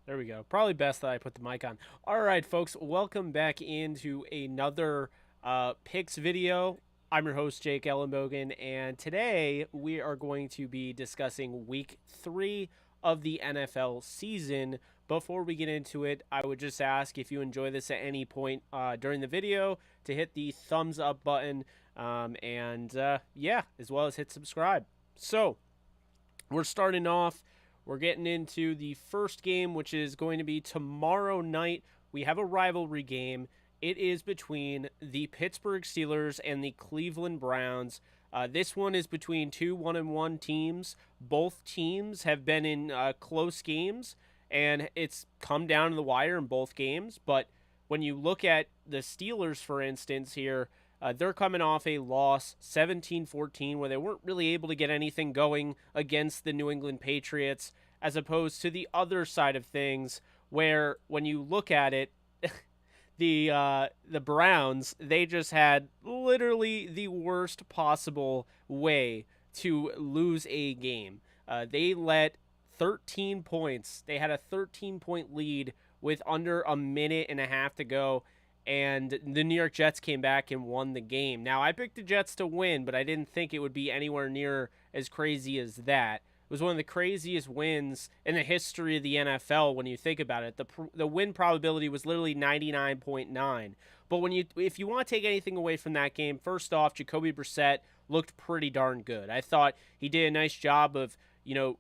There we go. Probably best that I put the mic on. All right, folks, welcome back into another picks video. I'm your host, Jake Ellenbogen, and today we are going to be discussing week 3 of the NFL season. Before we get into it, I would just ask if you enjoy this at any point during the video to hit the thumbs up button and as well as hit subscribe. So, we're starting off. We're getting into the first game, which is going to be tomorrow night. We have a rivalry game. It is between the Pittsburgh Steelers and the Cleveland Browns. This one is between two 1-1 teams. Both teams have been in close games, and it's come down to the wire in both games. But when you look at the Steelers, for instance, here, they're coming off a loss 17-14 where they weren't really able to get anything going against the New England Patriots, as opposed to the other side of things where when you look at it, the Browns, they just had literally the worst possible way to lose a game. They let 13 points. They had a 13-point lead with under a minute and a half to go, and the New York Jets came back and won the game. Now, I picked the Jets to win, but I didn't think it would be anywhere near as crazy as that. It was one of the craziest wins in the history of the NFL when you think about it. The win probability was literally 99.9. But if you want to take anything away from that game, first off, Jacoby Brissett looked pretty darn good. I thought he did a nice job of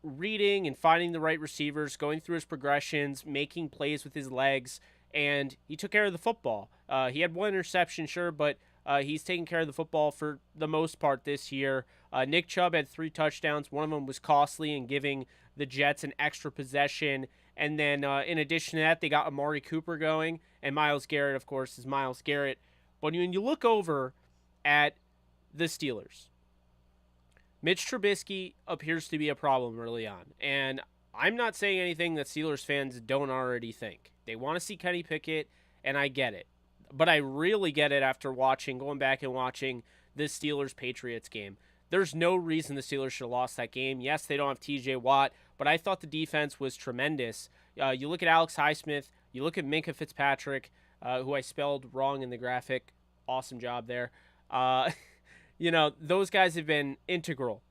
reading and finding the right receivers, going through his progressions, making plays with his legs, and he took care of the football. He had one interception, sure, but he's taking care of the football for the most part this year. Nick Chubb had 3 touchdowns. One of them was costly and giving the Jets an extra possession. And then in addition to that, they got Amari Cooper going. And Myles Garrett, of course, is Myles Garrett. But when you look over at the Steelers, Mitch Trubisky appears to be a problem early on. And I'm not saying anything that Steelers fans don't already think. They want to see Kenny Pickett, and I get it. But I really get it after going back and watching the Steelers-Patriots game. There's no reason the Steelers should have lost that game. Yes, they don't have TJ Watt, but I thought the defense was tremendous. You look at Alex Highsmith, you look at Minka Fitzpatrick, who I spelled wrong in the graphic. Awesome job there. Those guys have been integral.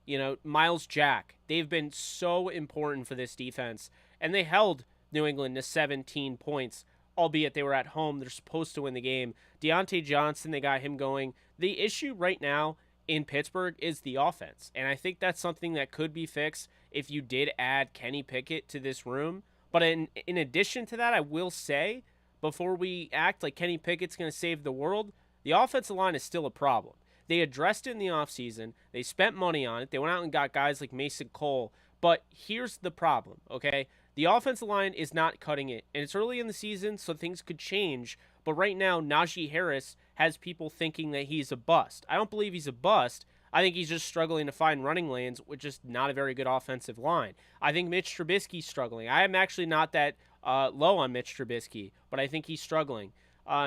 Miles Jack, they've been so important for this defense. And they held New England to 17 points, albeit they were at home. They're supposed to win the game. Deontay Johnson, they got him going. The issue right now in Pittsburgh is the offense. And I think that's something that could be fixed if you did add Kenny Pickett to this room. But in addition to that, I will say, before we act like Kenny Pickett's going to save the world, the offensive line is still a problem. They addressed it in the offseason. They spent money on it. They went out and got guys like Mason Cole. But here's the problem, okay? The offensive line is not cutting it. And it's early in the season, so things could change. But right now, Najee Harris has people thinking that he's a bust. I don't believe he's a bust. I think he's just struggling to find running lanes with just not a very good offensive line. I think Mitch Trubisky's struggling. I am actually not that low on Mitch Trubisky, but I think he's struggling.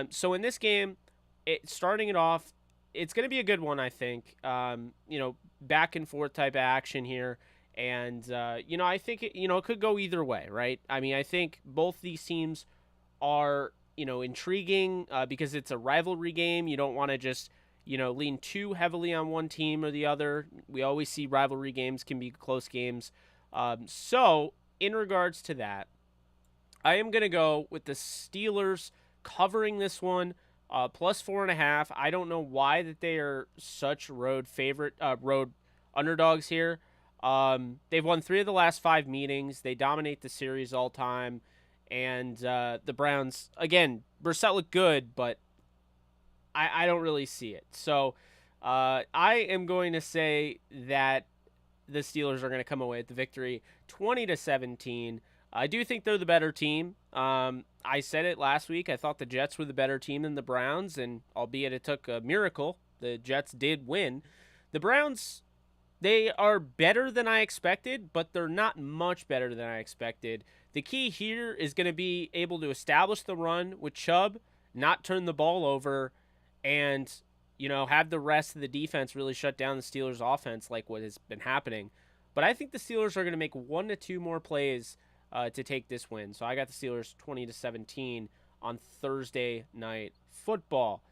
So in this game, starting it off, it's going to be a good one, I think. Back and forth type of action here. And, I think it could go either way, right? I mean, I think both these teams are, intriguing because it's a rivalry game. You don't want to just, lean too heavily on one team or the other. We always see rivalry games can be close games. So, in regards to that, I am going to go with the Steelers covering this one. Plus 4.5. I don't know why that they are such road underdogs here. They've won 3 of the last 5 meetings. They dominate the series all time. And the Browns, again, Brissett looked good, but I don't really see it. So I am going to say that the Steelers are going to come away with the victory 20-17. I do think they're the better team. I said it last week. I thought the Jets were the better team than the Browns, and albeit it took a miracle, the Jets did win. The Browns, they are better than I expected, but they're not much better than I expected. The key here is going to be able to establish the run with Chubb, not turn the ball over, and have the rest of the defense really shut down the Steelers' offense like what has been happening. But I think the Steelers are going to make 1 to 2 more plays to take this win. So I got the Steelers 20-17 on Thursday Night Football.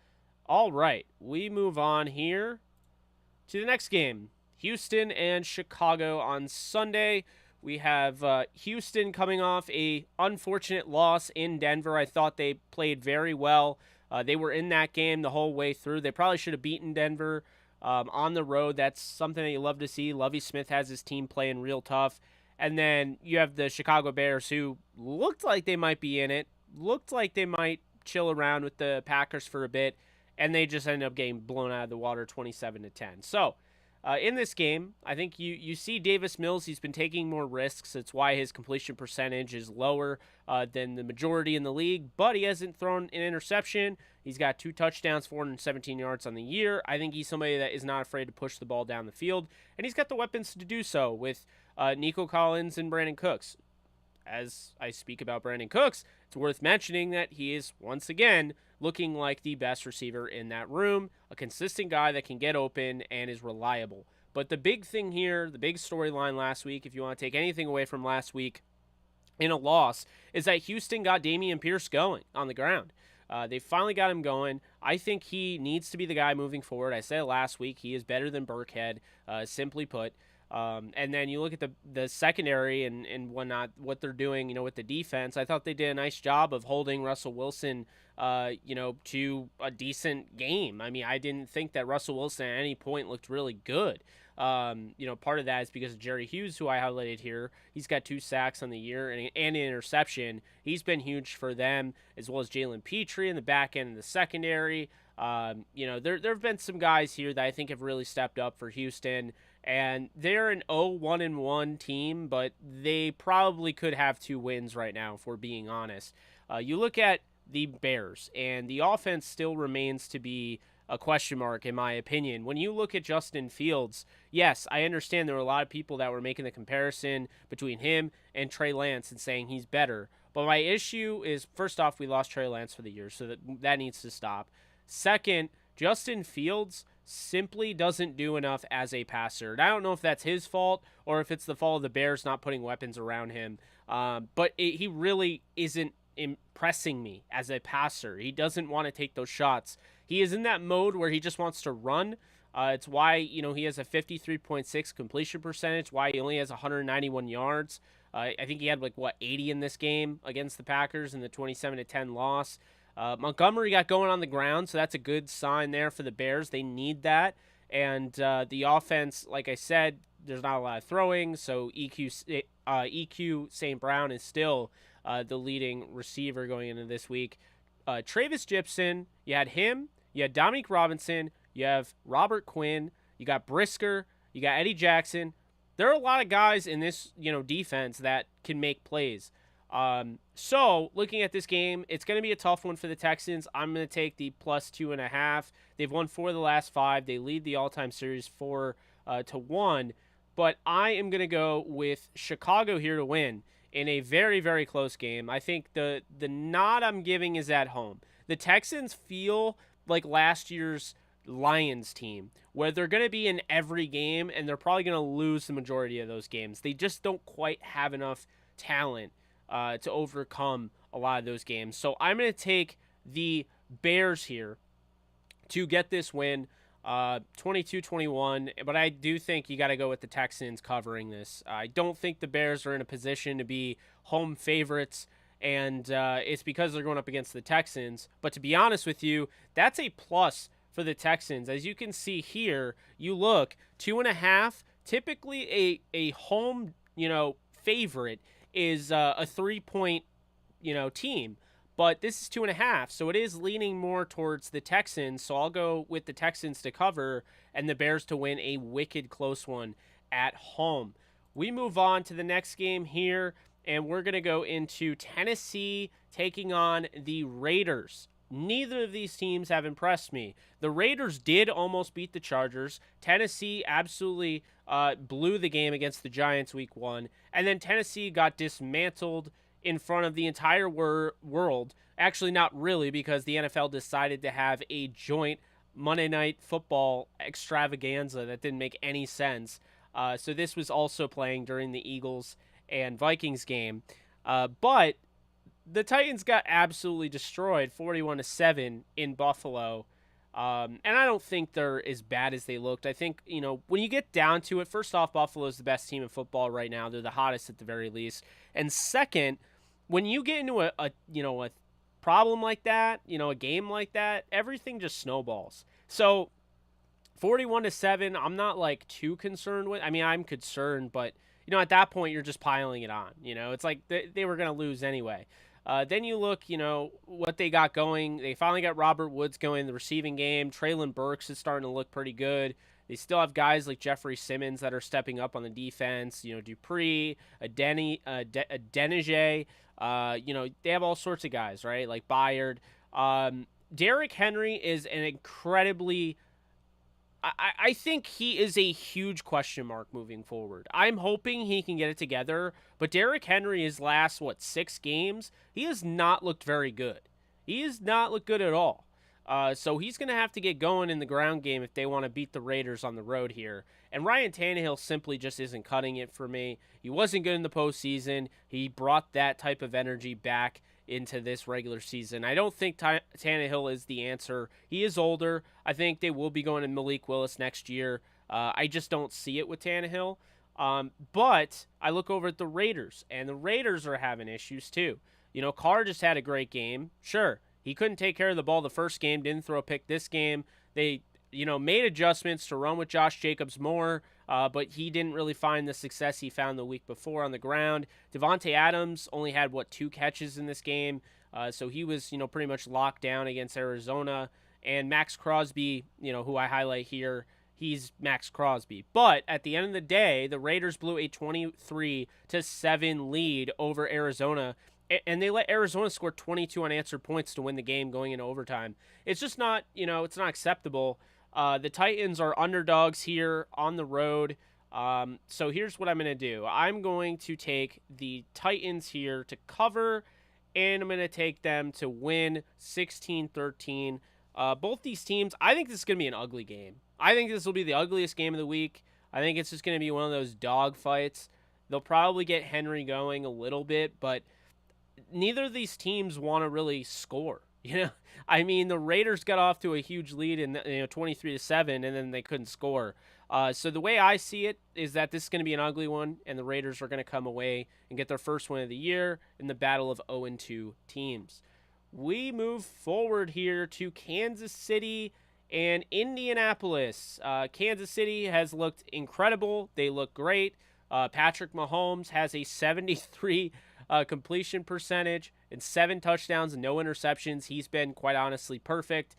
All right, we move on here to the next game. Houston and Chicago on Sunday. We have Houston coming off a unfortunate loss in Denver. I thought they played very well. They were in that game the whole way through. They probably should have beaten Denver on the road. That's something that you love to see. Lovie Smith has his team playing real tough. And then you have the Chicago Bears, who looked like they might be in it, looked like they might chill around with the Packers for a bit, and they just ended up getting blown out of the water 27-10. So, in this game, I think you see Davis Mills. He's been taking more risks. It's why his completion percentage is lower than the majority in the league, but he hasn't thrown an interception. He's got 2 touchdowns, 417 yards on the year. I think he's somebody that is not afraid to push the ball down the field, and he's got the weapons to do so with Nico Collins and Brandon Cooks. As I speak about Brandon Cooks, it's worth mentioning that he is, once again, looking like the best receiver in that room, a consistent guy that can get open and is reliable. But the big thing here, the big storyline last week, if you want to take anything away from last week in a loss, is that Houston got Dameon Pierce going on the ground. They finally got him going. I think he needs to be the guy moving forward. I said last week, he is better than Burkhead, simply put. And then you look at the secondary and whatnot, what they're doing, with the defense. I thought they did a nice job of holding Russell Wilson, to a decent game. I mean, I didn't think that Russell Wilson at any point looked really good. Part of that is because of Jerry Hughes, who I highlighted here. He's got 2 sacks on the year and an interception. He's been huge for them, as well as Jalen Petrie in the back end of the secondary. There have been some guys here that I think have really stepped up for Houston. And they're an 0-1-1 team, but they probably could have 2 wins right now, if we're being honest. You look at the Bears, and the offense still remains to be a question mark, in my opinion. When you look at Justin Fields, yes, I understand there were a lot of people that were making the comparison between him and Trey Lance and saying he's better. But my issue is, first off, we lost Trey Lance for the year, so that needs to stop. Second, Justin Fields simply doesn't do enough as a passer. And I don't know if that's his fault or if it's the fault of the Bears not putting weapons around him. But he really isn't impressing me as a passer. He doesn't want to take those shots. He is in that mode where he just wants to run. It's why, he has a 53.6 completion percentage, why he only has 191 yards. I think he had 80 in this game against the Packers in the 27-10 loss. Montgomery got going on the ground, so that's a good sign there for the Bears. They need that. And the offense, like I said, there's not a lot of throwing, so EQ St. Brown is still the leading receiver going into this week. Travis Gibson, you had him, you had Dominique Robinson, you have Robert Quinn, you got Brisker, you got Eddie Jackson. There are a lot of guys in this defense that can make plays. So looking at this game, it's going to be a tough one for the Texans. I'm going to take the +2.5. They've won 4 of the last 5. They lead the all-time series 4-1. But I am going to go with Chicago here to win in a very, very close game. I think the nod I'm giving is at home. The Texans feel like last year's Lions team, where they're going to be in every game, and they're probably going to lose the majority of those games. They just don't quite have enough talent to overcome a lot of those games. So I'm going to take the Bears here to get this win, 22-21. But I do think you got to go with the Texans covering this. I don't think the Bears are in a position to be home favorites, and it's because they're going up against the Texans. But to be honest with you, that's a plus for the Texans. As you can see here, you look, 2.5, typically a home, favorite is a 3-point, team. But this is 2.5, so it is leaning more towards the Texans. So I'll go with the Texans to cover and the Bears to win a wicked close one at home. We move on to the next game here, and we're going to go into Tennessee taking on the Raiders. Neither of these teams have impressed me. The Raiders did almost beat the Chargers. Tennessee absolutely blew the game against the Giants week 1. And then Tennessee got dismantled in front of the entire world. Actually, not really, because the NFL decided to have a joint Monday Night Football extravaganza that didn't make any sense. So this was also playing during the Eagles and Vikings game. But the Titans got absolutely destroyed, 41-7 in Buffalo. And I don't think they're as bad as they looked. I think, when you get down to it, first off, Buffalo is the best team in football right now. They're the hottest at the very least. And second, when you get into a problem like that, a game like that, everything just snowballs. So 41-7, I'm not like too concerned with. I mean, I'm concerned, but at that point you're just piling it on. It's like they were going to lose anyway. Then you look, what they got going. They finally got Robert Woods going in the receiving game. Traylon Burks is starting to look pretty good. They still have guys like Jeffrey Simmons that are stepping up on the defense. Dupree, Adenije. They have all sorts of guys, right? Like Byard. Derrick Henry is an incredibly I think he is a huge question mark moving forward. I'm hoping he can get it together, but Derrick Henry, his last, 6 games, he has not looked very good. He has not looked good at all. So he's going to have to get going in the ground game if they want to beat the Raiders on the road here. And Ryan Tannehill simply just isn't cutting it for me. He wasn't good in the postseason. He brought that type of energy back into this regular season. I don't think Tannehill is the answer. He is older. I think they will be going to Malik Willis next year. I just don't see it with Tannehill. But I look over at the Raiders, and the Raiders are having issues too. Carr just had a great game. Sure, he couldn't take care of the ball the first game, didn't throw a pick this game. They, made adjustments to run with Josh Jacobs more, but he didn't really find the success he found the week before on the ground. Devontae Adams only had, 2 catches in this game, so he was, pretty much locked down against Arizona. And Max Crosby, who I highlight here, he's Max Crosby. But at the end of the day, the Raiders blew a 23-7 lead over Arizona, and they let Arizona score 22 unanswered points to win the game going into overtime. It's just not, it's not acceptable. The Titans are underdogs here on the road. So here's what I'm going to do. I'm going to take the Titans here to cover, and I'm going to take them to win 16-13. Both these teams, I think this is going to be an ugly game. I think this will be the ugliest game of the week. I think it's just going to be one of those dog fights. They'll probably get Henry going a little bit, but neither of these teams want to really score. I mean, the Raiders got off to a huge lead in 23-7, and then they couldn't score. So the way I see it is that this is going to be an ugly one, and the Raiders are going to come away and get their first win of the year in the battle of 0-2 teams. We move forward here to Kansas City and Indianapolis. Kansas City has looked incredible. They look great. Patrick Mahomes has a 73 completion percentage and 7 touchdowns and no interceptions. He's been, quite honestly, perfect.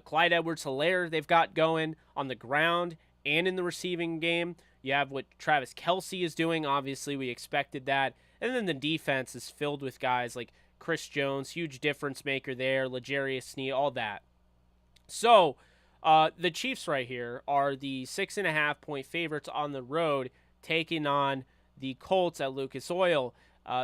Clyde Edwards-Helaire they've got going on the ground and in the receiving game. You have what Travis Kelce is doing. Obviously, we expected that. And then the defense is filled with guys like Chris Jones, huge difference maker there, L'Jarius Sneed, all that. So the Chiefs right here are the 6.5-point favorites on the road, taking on the Colts at Lucas Oil.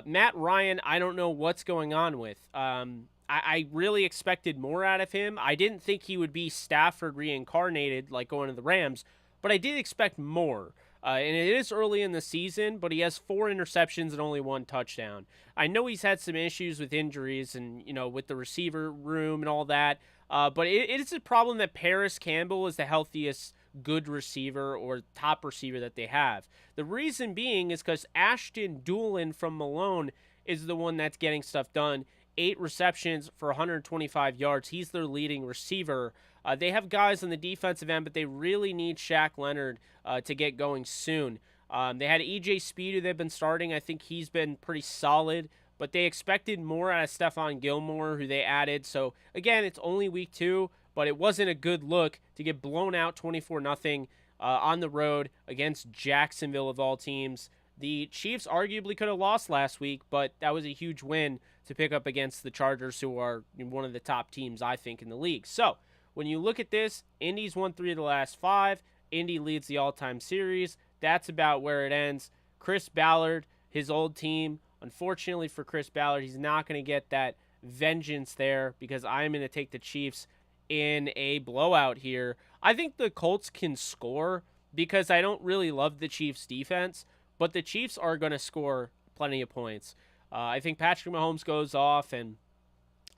Matt Ryan, I don't know what's going on with. I really expected more out of him. I didn't think he would be Stafford reincarnated, like going to the Rams, but I did expect more. And it is early in the season, but he has 4 interceptions and only 1 touchdown. I know he's had some issues with injuries and, with the receiver room and all that. But it is a problem that Paris Campbell is the healthiest good receiver or top receiver that they have. The reason being is because Ashton Doolin from Malone is the one that's getting stuff done. 8 receptions for 125 yards. He's their leading receiver. They have guys on the defensive end, but they really need Shaq Leonard to get going soon. They had E.J. Speed, who they've been starting. I think he's been pretty solid, but they expected more out of Stephon Gilmore, who they added. So, again, it's only week 2, but it wasn't a good look to get blown out 24-0 on the road against Jacksonville, of all teams. The Chiefs arguably could have lost last week, but that was a huge win to pick up against the Chargers, who are one of the top teams, I think, in the league. So, when you look at this, Indy's won 3 of the last 5. Indy leads the all-time series. That's about where it ends. Chris Ballard, his old team. Unfortunately for Chris Ballard, he's not going to get that vengeance there because I'm going to take the Chiefs in a blowout here. I think the Colts can score because I don't really love the Chiefs' defense, but the Chiefs are going to score plenty of points. I think Patrick Mahomes goes off, and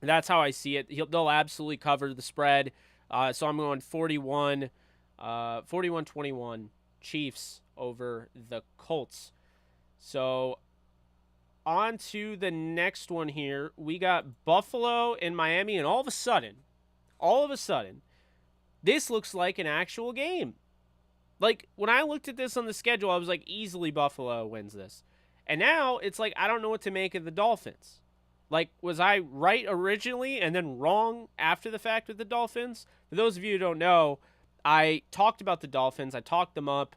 that's how I see it. They'll absolutely cover the spread. So I'm going 41-21 Chiefs over the Colts. So on to the next one here. We got Buffalo and Miami, and all of a sudden, this looks like an actual game. Like, when I looked at this on the schedule, I was like, easily Buffalo wins this. And now, it's like, I don't know what to make of the Dolphins. Like, was I right originally and then wrong after the fact with the Dolphins? For those of you who don't know, I talked about the Dolphins. I talked them up,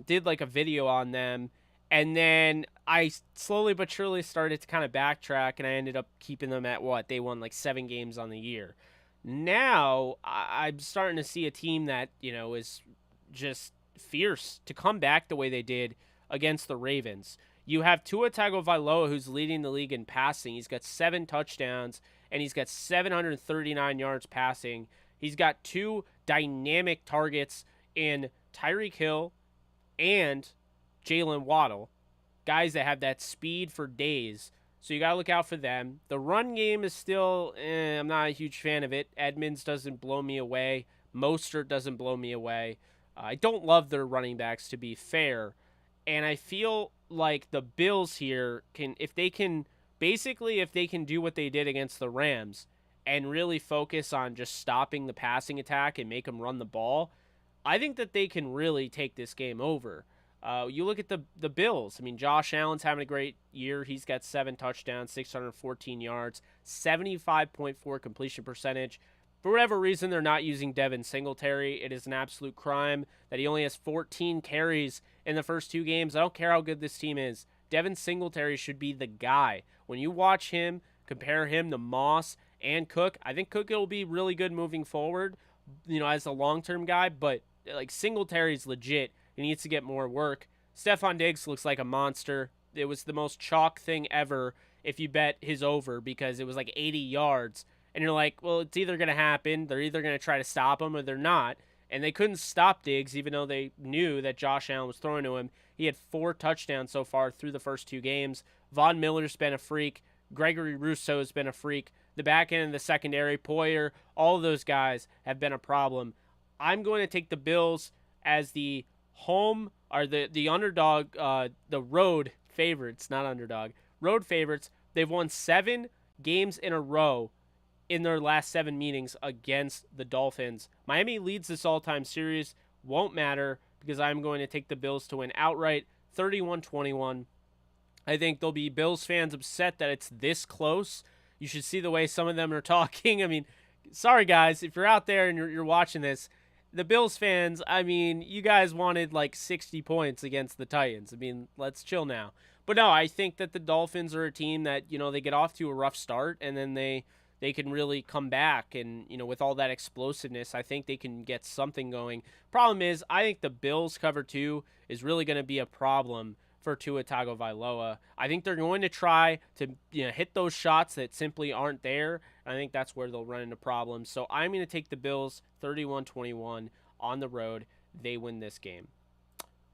did like a video on them. And then I slowly but surely started to kind of backtrack, and I ended up keeping them at what? They won like 7 games on the year. Now, I'm starting to see a team that, is just fierce to come back the way they did against the Ravens. You have Tua Tagovailoa, who's leading the league in passing. He's got 7 touchdowns, and he's got 739 yards passing. He's got 2 dynamic targets in Tyreek Hill and Jalen Waddle, guys that have that speed for days. So you got to look out for them. The run game is still, I'm not a huge fan of it. Edmonds doesn't blow me away. Mostert doesn't blow me away. I don't love their running backs, to be fair. And I feel like the Bills here if they can do what they did against the Rams and really focus on just stopping the passing attack and make them run the ball, I think that they can really take this game over. You look at the Bills. I mean, Josh Allen's having a great year. He's got 7 touchdowns, 614 yards, 75.4 completion percentage. For whatever reason, they're not using Devin Singletary. It is an absolute crime that he only has 14 carries in the first 2 games. I don't care how good this team is. Devin Singletary should be the guy. When you watch him, compare him to Moss and Cook, I think Cook will be really good moving forward, as a long-term guy. But, like, Singletary's legit. He needs to get more work. Stephon Diggs looks like a monster. It was the most chalk thing ever if you bet his over, because it was like 80 yards. And you're like, well, it's either going to happen. They're either going to try to stop him or they're not. And they couldn't stop Diggs, even though they knew that Josh Allen was throwing to him. He had 4 touchdowns so far through the first 2 games. Von Miller's been a freak. Gregory Rousseau's been a freak. The back end of the secondary, Poyer, all of those guys have been a problem. I'm going to take the Bills as the home, or the underdog, the road favorites, not underdog, road favorites. They've won 7 games in a row in their last 7 meetings against the Dolphins. Miami leads this all-time series. Won't matter, because I'm going to take the Bills to win outright, 31-21. I think there'll be Bills fans upset that it's this close. You should see the way some of them are talking. I mean, sorry guys, if you're out there and you're watching this, the Bills fans, I mean, you guys wanted like 60 points against the Titans. I mean, let's chill now. But no, I think that the Dolphins are a team that, they get off to a rough start, and then they can really come back, and, with all that explosiveness, I think they can get something going. Problem is, I think the Bills cover 2 is really going to be a problem for Tua Tagovailoa. I think they're going to try to hit those shots that simply aren't there. I think that's where they'll run into problems. So I'm going to take the Bills 31-21 on the road. They win this game.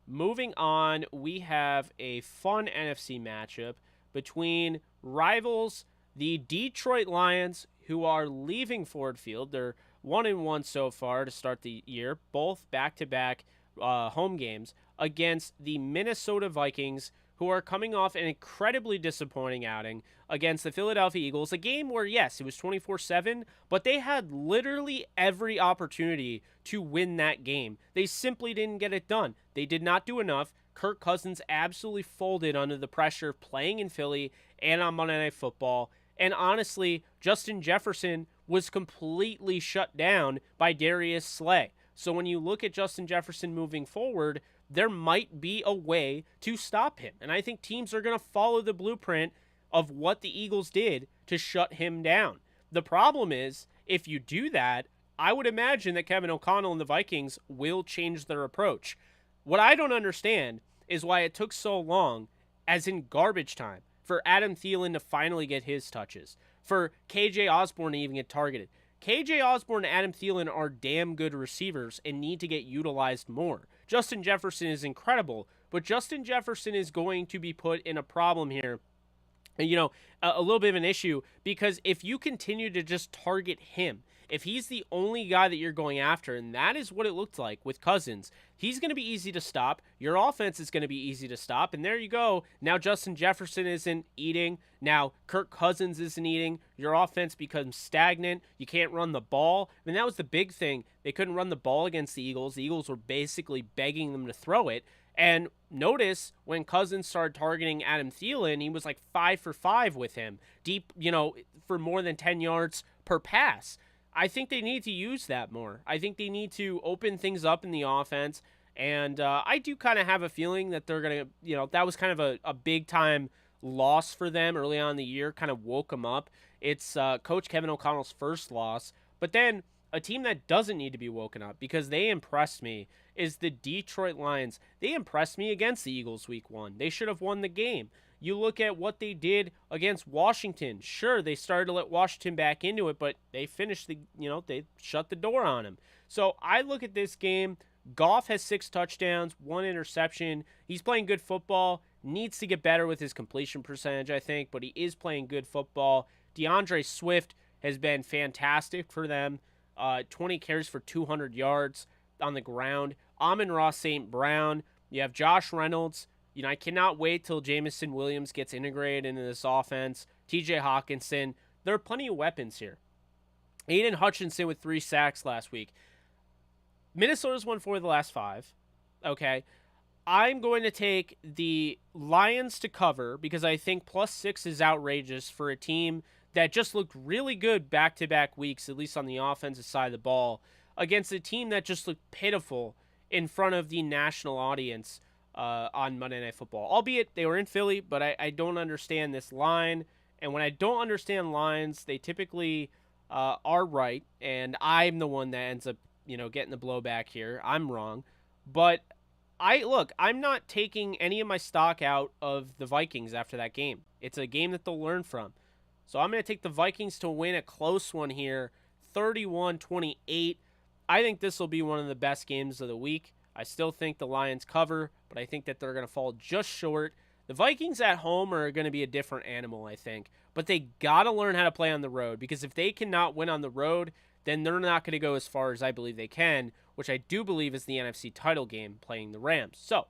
Moving on, we have a fun NFC matchup between rivals, the Detroit Lions, who are leaving Ford Field. They're 1-1 so far to start the year, both back-to-back home games, against the Minnesota Vikings, who are coming off an incredibly disappointing outing against the Philadelphia Eagles, a game where, yes, it was 24-7, but they had literally every opportunity to win that game. They simply didn't get it done. They did not do enough. Kirk Cousins absolutely folded under the pressure of playing in Philly and on Monday Night Football. And honestly, Justin Jefferson was completely shut down by Darius Slay. So when you look at Justin Jefferson moving forward, there might be a way to stop him. And I think teams are going to follow the blueprint of what the Eagles did to shut him down. The problem is, if you do that, I would imagine that Kevin O'Connell and the Vikings will change their approach. What I don't understand is why it took so long, as in garbage time, for Adam Thielen to finally get his touches, for KJ Osborne to even get targeted. KJ Osborne and Adam Thielen are damn good receivers and need to get utilized more. Justin Jefferson is incredible, but Justin Jefferson is going to be put in a problem here a little bit of an issue, because if you continue to just target him, if he's the only guy that you're going after, and that is what it looked like with Cousins, he's going to be easy to stop. Your offense is going to be easy to stop. And there you go. Now Justin Jefferson isn't eating. Now Kirk Cousins isn't eating. Your offense becomes stagnant. You can't run the ball. I mean, that was the big thing. They couldn't run the ball against the Eagles. The Eagles were basically begging them to throw it. And notice when Cousins started targeting Adam Thielen, he was like 5 for 5 with him, deep, for more than 10 yards per pass. I think they need to use that more. I think they need to open things up in the offense. And I do kind of have a feeling that they're going to, that was kind of a big-time loss for them early on in the year, kind of woke them up. It's Coach Kevin O'Connell's first loss. But then a team that doesn't need to be woken up, because they impressed me, is the Detroit Lions. They impressed me against the Eagles week 1. They should have won the game. You look at what they did against Washington. Sure, they started to let Washington back into it, but they finished they shut the door on him. So I look at this game. Goff has 6 touchdowns, 1 interception. He's playing good football. Needs to get better with his completion percentage, I think, but he is playing good football. DeAndre Swift has been fantastic for them. 20 carries for 200 yards on the ground. Amon-Ra St. Brown. You have Josh Reynolds. I cannot wait till Jameson Williams gets integrated into this offense. TJ Hawkinson. There are plenty of weapons here. Aiden Hutchinson with 3 sacks last week. Minnesota's won 4 of the last 5. Okay. I'm going to take the Lions to cover, because I think +6 is outrageous for a team that just looked really good back-to-back weeks, at least on the offensive side of the ball, against a team that just looked pitiful in front of the national audience on Monday Night Football. Albeit they were in Philly, but I don't understand this line. And when I don't understand lines, they typically are right, and I'm the one that ends up, getting the blowback here. I'm wrong. But I'm not taking any of my stock out of the Vikings after that game. It's a game that they'll learn from. So I'm going to take the Vikings to win a close one here, 31-28. I think this will be one of the best games of the week. I still think the Lions cover, but I think that they're going to fall just short. The Vikings at home are going to be a different animal, I think. But they got to learn how to play on the road, because if they cannot win on the road, then they're not going to go as far as I believe they can, which I do believe is the NFC title game, playing the Rams. So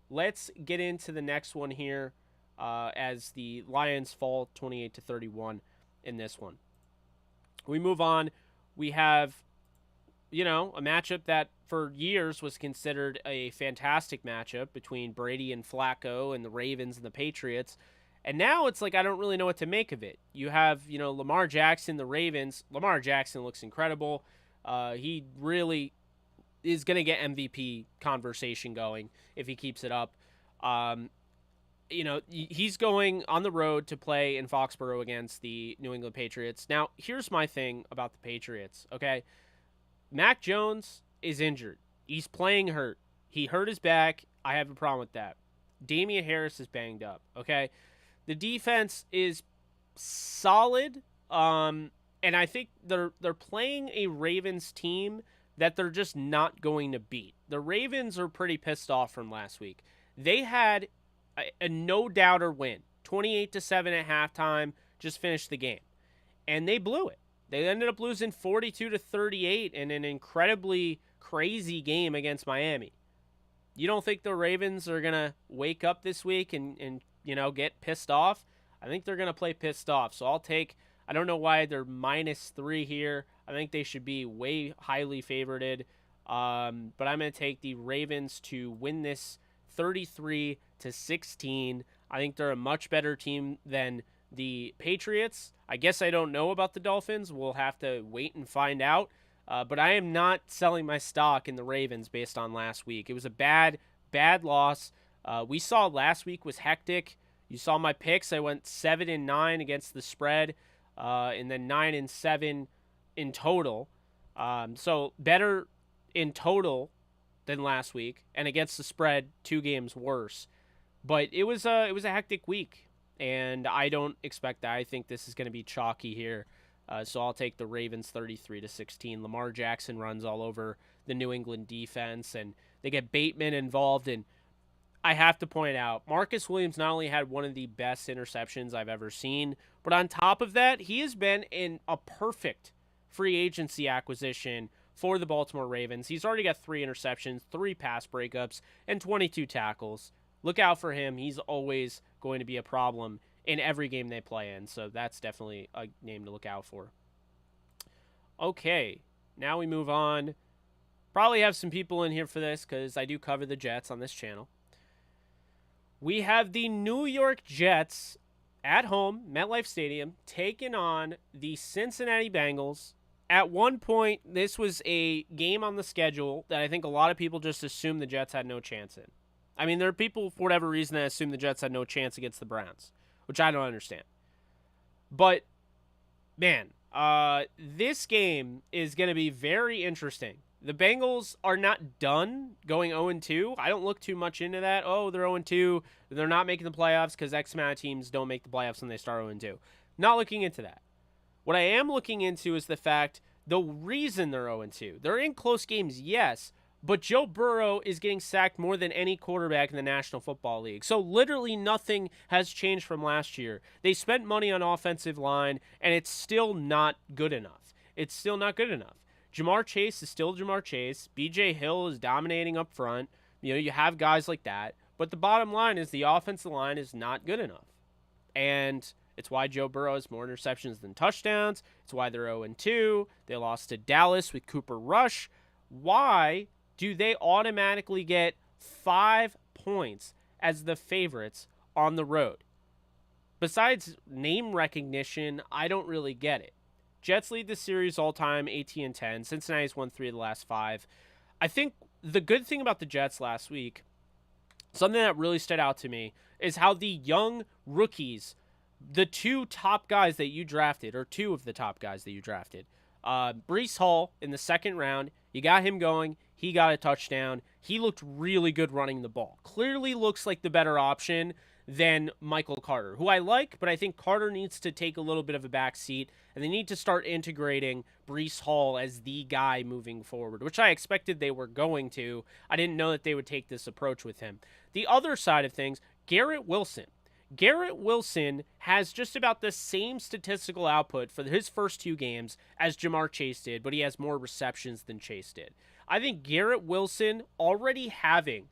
let's get into the next one here as the Lions fall 28-31 in this one. We move on. We have, a matchup that for years was considered a fantastic matchup between Brady and Flacco and the Ravens and the Patriots. And now it's like I don't really know what to make of it. You have, Lamar Jackson, the Ravens. Lamar Jackson looks incredible. He really is going to get MVP conversation going if he keeps it up. He's going on the road to play in Foxborough against the New England Patriots. Now, here's my thing about the Patriots, okay? Mac Jones is injured. He's playing hurt. He hurt his back. I have a problem with that. Damian Harris is banged up, okay? The defense is solid, and I think they're playing a Ravens team that they're just not going to beat. The Ravens are pretty pissed off from last week. They had a no-doubter win, 28-7 at halftime, just finished the game, and they blew it. They ended up losing 42-38 in an incredibly crazy game against Miami. You don't think the Ravens are going to wake up this week and get pissed off? I think they're going to play pissed off. So I don't know why they're -3 here. I think they should be way highly favorited. But I'm going to take the Ravens to win this 33-16. I think they're a much better team than the Patriots. I guess I don't know about the Dolphins. We'll have to wait and find out. But I am not selling my stock in the Ravens based on last week. It was a bad loss. We saw last week was hectic. You saw my picks. I went 7-9 against the spread, and then 9-7 in total. So better in total than last week, and against the spread, 2 games worse. But it was a hectic week, and I don't expect that. I think this is going to be chalky here. So I'll take the Ravens 33-16. Lamar Jackson runs all over the New England defense, and they get Bateman involved. And I have to point out, Marcus Williams not only had one of the best interceptions I've ever seen, but on top of that, he has been in a perfect free agency acquisition for the Baltimore Ravens. He's already got 3 interceptions, 3 pass breakups, and 22 tackles. Look out for him. He's always going to be a problem in every game they play in, so that's definitely a name to look out for. Okay, now we move on. Probably have some people in here for this because I do cover the Jets on this channel. We have the New York Jets at home, MetLife Stadium, taking on the Cincinnati Bengals. At one point, this was a game on the schedule that I think a lot of people just assumed the Jets had no chance in. I mean, there are people, for whatever reason, that assume the Jets had no chance against the Browns, which I don't understand. But, man, this game is going to be very interesting. The Bengals are not done going 0-2. I don't look too much into that. Oh, they're 0-2. They're not making the playoffs because X amount of teams don't make the playoffs when they start 0-2. Not looking into that. What I am looking into is the fact, the reason they're 0-2. They're in close games, yes, but Joe Burrow is getting sacked more than any quarterback in the National Football League. So literally nothing has changed from last year. They spent money on offensive line, and it's still not good enough. It's still not good enough. Jamar Chase is still Jamar Chase. B.J. Hill is dominating up front. You know, you have guys like that. But the bottom line is the offensive line is not good enough. And it's why Joe Burrow has more interceptions than touchdowns. It's why they're 0-2. They lost to Dallas with Cooper Rush. Why do they automatically get 5 points as the favorites on the road? Besides name recognition, I don't really get it. Jets lead the series all-time 18-10. Cincinnati's won 3 of the last 5. I think the good thing about the Jets last week, something that really stood out to me, is how the young rookies, the 2 top guys that you drafted, or 2 of the top guys that you drafted, Breece Hall in the 2nd round, you got him going. He got a touchdown. He looked really good running the ball. Clearly looks like the better option than Michael Carter, who I like, but I think Carter needs to take a little bit of a back seat, and they need to start integrating Breece Hall as the guy moving forward, which I expected they were going to. I didn't know that they would take this approach with him. The other side of things, Garrett Wilson. Garrett Wilson has just about the same statistical output for his first 2 games as Jamar Chase did, but he has more receptions than Chase did. I think Garrett Wilson already having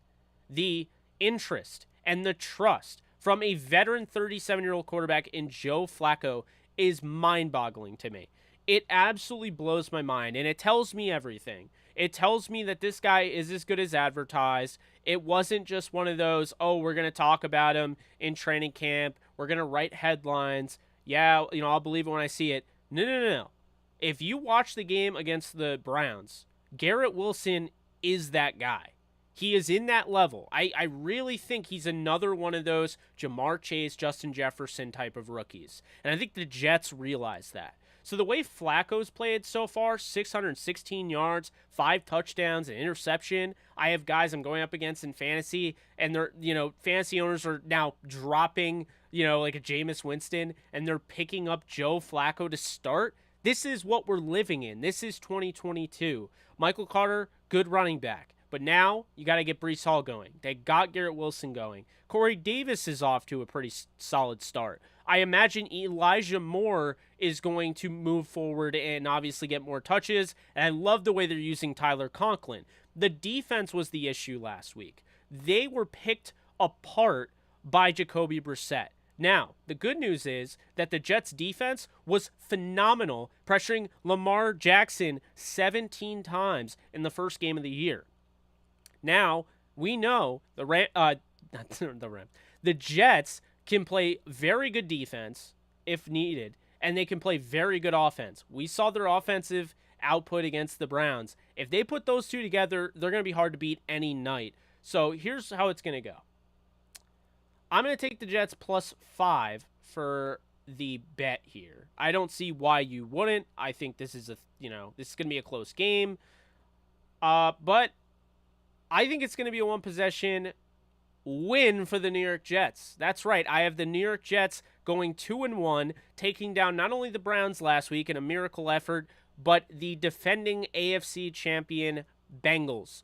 the interest and the trust from a veteran 37-year-old quarterback in Joe Flacco is mind-boggling to me. It absolutely blows my mind, and it tells me everything. It tells me that this guy is as good as advertised. It wasn't just one of those, oh, we're going to talk about him in training camp. We're going to write headlines. Yeah, you know, I'll believe it when I see it. No. If you watch the game against the Browns, Garrett Wilson is that guy. He is in that level. I really think he's another one of those Jamar Chase, Justin Jefferson type of rookies. And I think the Jets realize that. So the way Flacco's played so far, 616 yards, 5 touchdowns, an interception. I have guys I'm going up against in fantasy, and they're, fantasy owners are now dropping, like a Jameis Winston, and they're picking up Joe Flacco to start. This is what we're living in. This is 2022. Michael Carter, good running back. But now you got to get Breece Hall going. They got Garrett Wilson going. Corey Davis is off to a pretty solid start. I imagine Elijah Moore is going to move forward and obviously get more touches. And I love the way they're using Tyler Conklin. The defense was the issue last week. They were picked apart by Jacoby Brissett. Now, the good news is that the Jets' defense was phenomenal, pressuring Lamar Jackson 17 times in the first game of the year. Now, we know the Jets can play very good defense if needed, and they can play very good offense. We saw their offensive output against the Browns. If they put those 2 together, they're going to be hard to beat any night. So here's how it's going to go. I'm going to take the Jets +5 for the bet here. I don't see why you wouldn't. I think this is this is going to be a close game. But I think it's going to be a 1-possession win for the New York Jets. That's right. I have the New York Jets going 2-1, taking down not only the Browns last week in a miracle effort, but the defending AFC champion Bengals.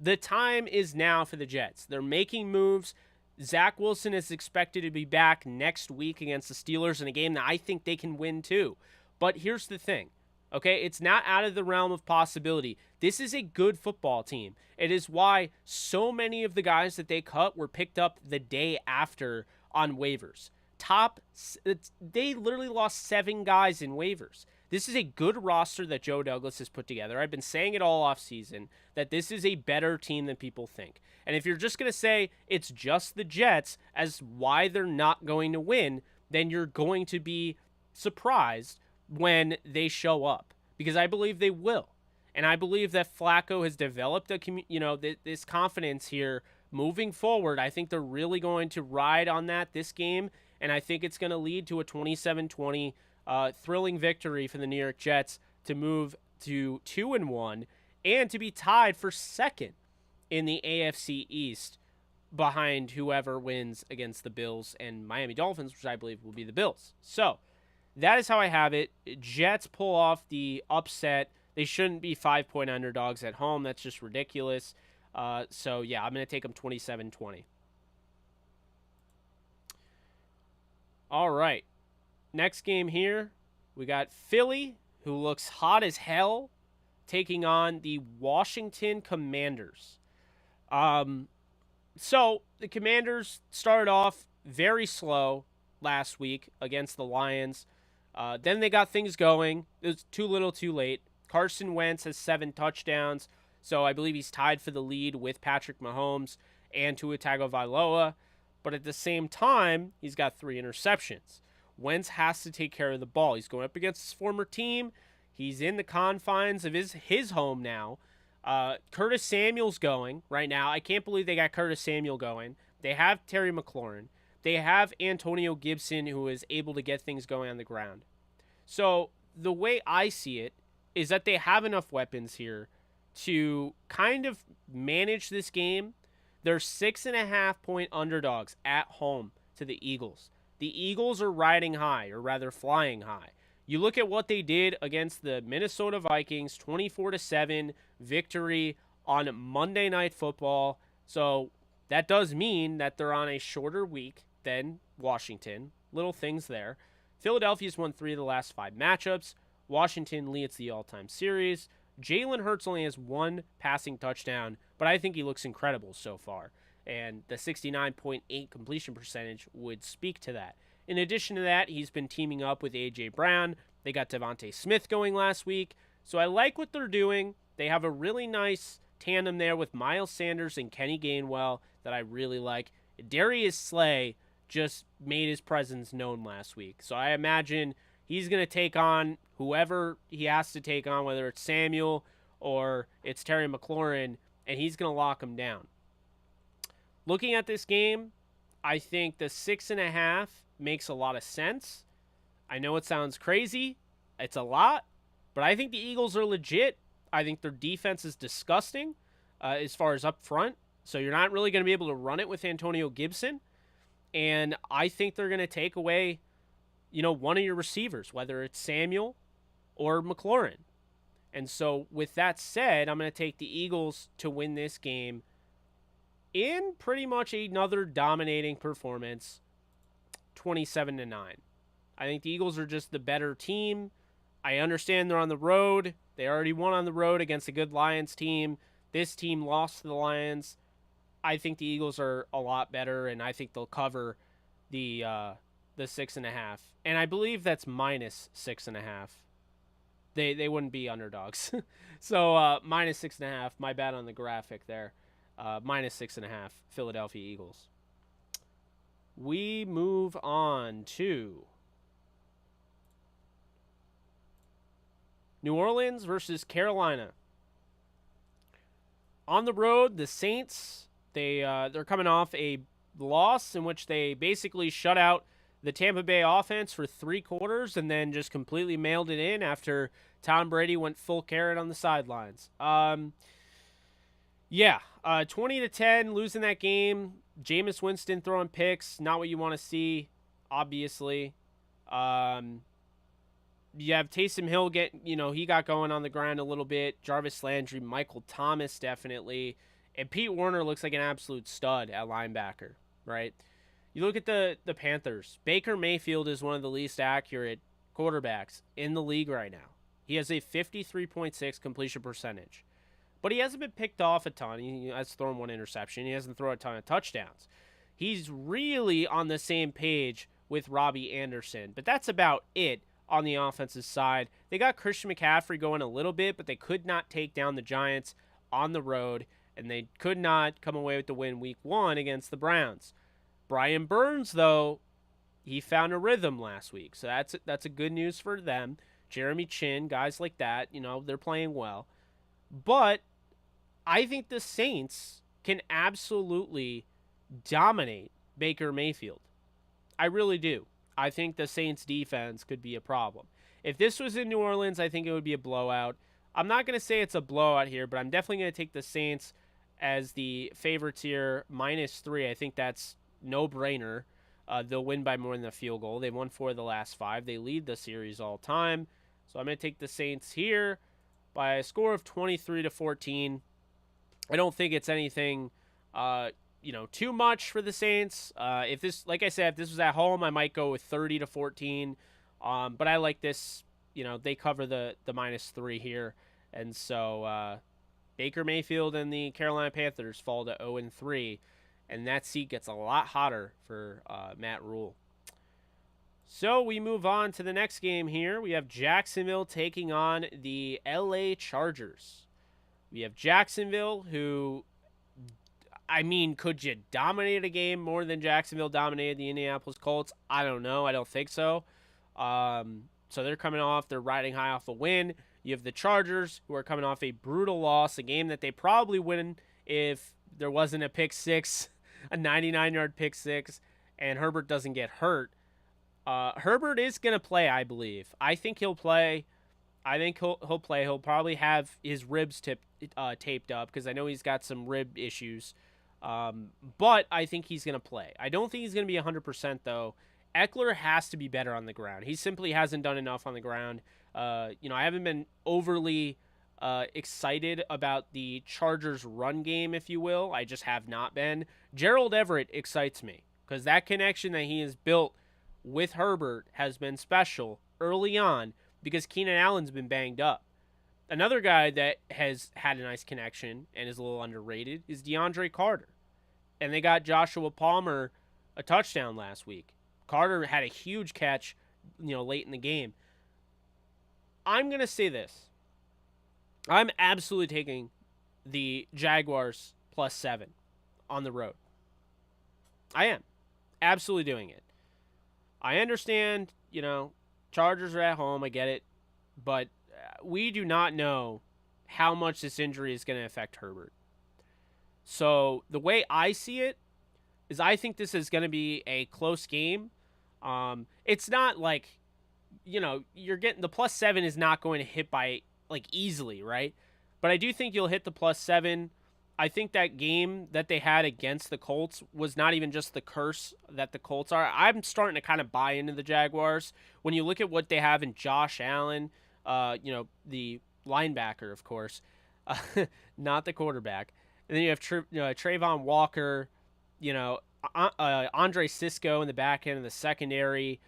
The time is now for the Jets. They're making moves. Zach Wilson is expected to be back next week against the Steelers in a game that I think they can win too. But here's the thing, okay? It's not out of the realm of possibility. This is a good football team. It is why so many of the guys that they cut were picked up the day after on waivers. They literally lost 7 guys in waivers. This is a good roster that Joe Douglas has put together. I've been saying it all offseason that this is a better team than people think. And if you're just going to say it's just the Jets as why they're not going to win, then you're going to be surprised when they show up, because I believe they will. And I believe that Flacco has developed this confidence here moving forward. I think they're really going to ride on this game, and I think it's going to lead to a 27-20 thrilling victory for the New York Jets to move to 2-1 and to be tied for second in the AFC East behind whoever wins against the Bills and Miami Dolphins, which I believe will be the Bills. So that is how I have it. Jets pull off the upset. They shouldn't be 5-point underdogs at home. That's just ridiculous. So, yeah, I'm going to take them 27-20. All right. Next game here, we got Philly, who looks hot as hell, taking on the Washington Commanders. So the Commanders started off very slow last week against the Lions. Then they got things going. It was too little too late. Carson Wentz has 7 touchdowns, so I believe he's tied for the lead with Patrick Mahomes and Tua Tagovailoa. But at the same time, he's got 3 interceptions. Wentz has to take care of the ball. He's going up against his former team. He's in the confines of his home now. Curtis Samuel's going right now. I can't believe they got Curtis Samuel going. They have Terry McLaurin. They have Antonio Gibson, who is able to get things going on the ground. So the way I see it is that they have enough weapons here to kind of manage this game. They're 6.5-point underdogs at home to the Eagles. The Eagles are riding high, or rather flying high. You look at what they did against the Minnesota Vikings, 24-7 victory on Monday Night Football. So that does mean that they're on a shorter week than Washington. Little things there. Philadelphia's won 3 of the last 5 matchups. Washington leads the all-time series. Jalen Hurts only has 1 passing touchdown, but I think he looks incredible so far. And the 69.8 completion percentage would speak to that. In addition to that, he's been teaming up with A.J. Brown. They got Devontae Smith going last week. So I like what they're doing. They have a really nice tandem there with Miles Sanders and Kenny Gainwell that I really like. Darius Slay just made his presence known last week. So I imagine he's going to take on whoever he has to take on, whether it's Samuel or it's Terry McLaurin, and he's going to lock him down. Looking at this game, I think the 6.5 makes a lot of sense. I know it sounds crazy. It's a lot. But I think the Eagles are legit. I think their defense is disgusting as far as up front. So you're not really going to be able to run it with Antonio Gibson. And I think they're going to take away, one of your receivers, whether it's Samuel or McLaurin. And so with that said, I'm going to take the Eagles to win this game in pretty much another dominating performance, 27-9. I think the Eagles are just the better team. I understand they're on the road. They already won on the road against a good Lions team. This team lost to the Lions. I think the Eagles are a lot better, and I think they'll cover the 6.5. And I believe that's minus 6.5. They wouldn't be underdogs. So minus 6.5. My bad on the graphic there. Minus 6.5. Philadelphia Eagles. We move on to New Orleans versus Carolina. On the road, the Saints, they're coming off a loss in which they basically shut out the Tampa Bay offense for 3 quarters and then just completely mailed it in after Tom Brady went full carrot on the sidelines. 20-10, losing that game. Jameis Winston throwing picks, not what you want to see, obviously. You have Taysom Hill he got going on the ground a little bit. Jarvis Landry, Michael Thomas definitely. And Pete Werner looks like an absolute stud at linebacker, right? You look at the Panthers. Baker Mayfield is one of the least accurate quarterbacks in the league right now. He has a 53.6 completion percentage. But he hasn't been picked off a ton. He has thrown one interception. He hasn't thrown a ton of touchdowns. He's really on the same page with Robbie Anderson. But that's about it on the offensive side. They got Christian McCaffrey going a little bit, but they could not take down the Giants on the road, and they could not come away with the win week 1 against the Browns. Brian Burns, though, he found a rhythm last week. So that's a good news for them. Jeremy Chin, guys like that, they're playing well. But I think the Saints can absolutely dominate Baker Mayfield. I really do. I think the Saints defense could be a problem. If this was in New Orleans, I think it would be a blowout. I'm not going to say it's a blowout here, but I'm definitely going to take the Saints as the favorites here, -3. I think that's no-brainer. They'll win by more than a field goal. They've won 4 of the last 5. They lead the series all time. So I'm going to take the Saints here by a score of 23-14. I don't think it's anything, too much for the Saints. If this, like I said, if this was at home, I might go with 30-14. But I like this. They cover the -3 here, and so Baker Mayfield and the Carolina Panthers fall to 0-3, and that seat gets a lot hotter for Matt Rule. So we move on to the next game here. We have Jacksonville taking on the LA Chargers. We have Jacksonville, who, could you dominate a game more than Jacksonville dominated the Indianapolis Colts? I don't know. I don't think so. So they're coming off, they're riding high off a win. You have the Chargers, who are coming off a brutal loss, a game that they probably win if there wasn't a pick six, a 99-yard pick six, and Herbert doesn't get hurt. Herbert is going to play, I believe. I think he'll play. I think he'll play. He'll probably have his ribs taped up because I know he's got some rib issues. But I think he's going to play. I don't think he's going to be 100%, though. Eckler has to be better on the ground. He simply hasn't done enough on the ground. I haven't been overly excited about the Chargers' run game, if you will. I just have not been. Gerald Everett excites me because that connection that he has built with Herbert has been special early on because Keenan Allen's been banged up. Another guy that has had a nice connection and is a little underrated is DeAndre Carter. And they got Joshua Palmer a touchdown last week. Carter had a huge catch, late in the game. I'm going to say this. I'm absolutely taking the Jaguars +7 on the road. I am. Absolutely doing it. I understand, Chargers are at home. I get it. But we do not know how much this injury is going to affect Herbert. So the way I see it is I think this is going to be a close game. It's not like, you're getting the +7 is not going to hit by easily, right? But I do think you'll hit the +7. I think that game that they had against the Colts was not even just the curse that the Colts are. I'm starting to kind of buy into the Jaguars. When you look at what they have in Josh Allen, the linebacker, of course, not the quarterback. And then you have Trayvon Walker, Andre Sisco in the back end of the secondary.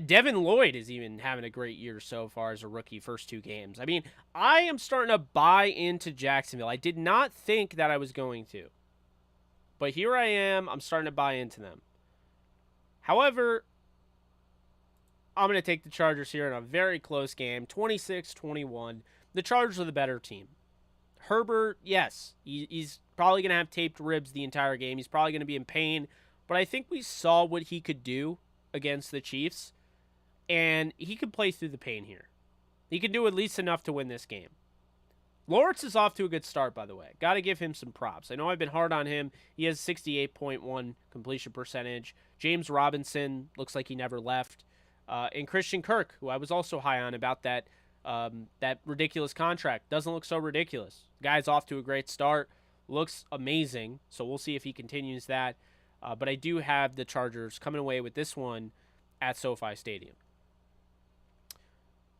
Devin Lloyd is even having a great year so far as a rookie, first 2 games. I am starting to buy into Jacksonville. I did not think that I was going to. But here I am. I'm starting to buy into them. However, I'm going to take the Chargers here in a very close game, 26-21. The Chargers are the better team. Herbert, yes, he's probably going to have taped ribs the entire game. He's probably going to be in pain. But I think we saw what he could do against the Chiefs, and he could play through the pain here. He can do at least enough to win this game. Lawrence is off to a good start, by the way. Got to give him some props. I know I've been hard on him. He has 68.1 completion percentage. James Robinson looks like he never left. And Christian Kirk, who I was also high on about that ridiculous contract. Doesn't look so ridiculous. The guy's off to a great start. Looks amazing, so we'll see if he continues that. But I do have the Chargers coming away with this one at SoFi Stadium.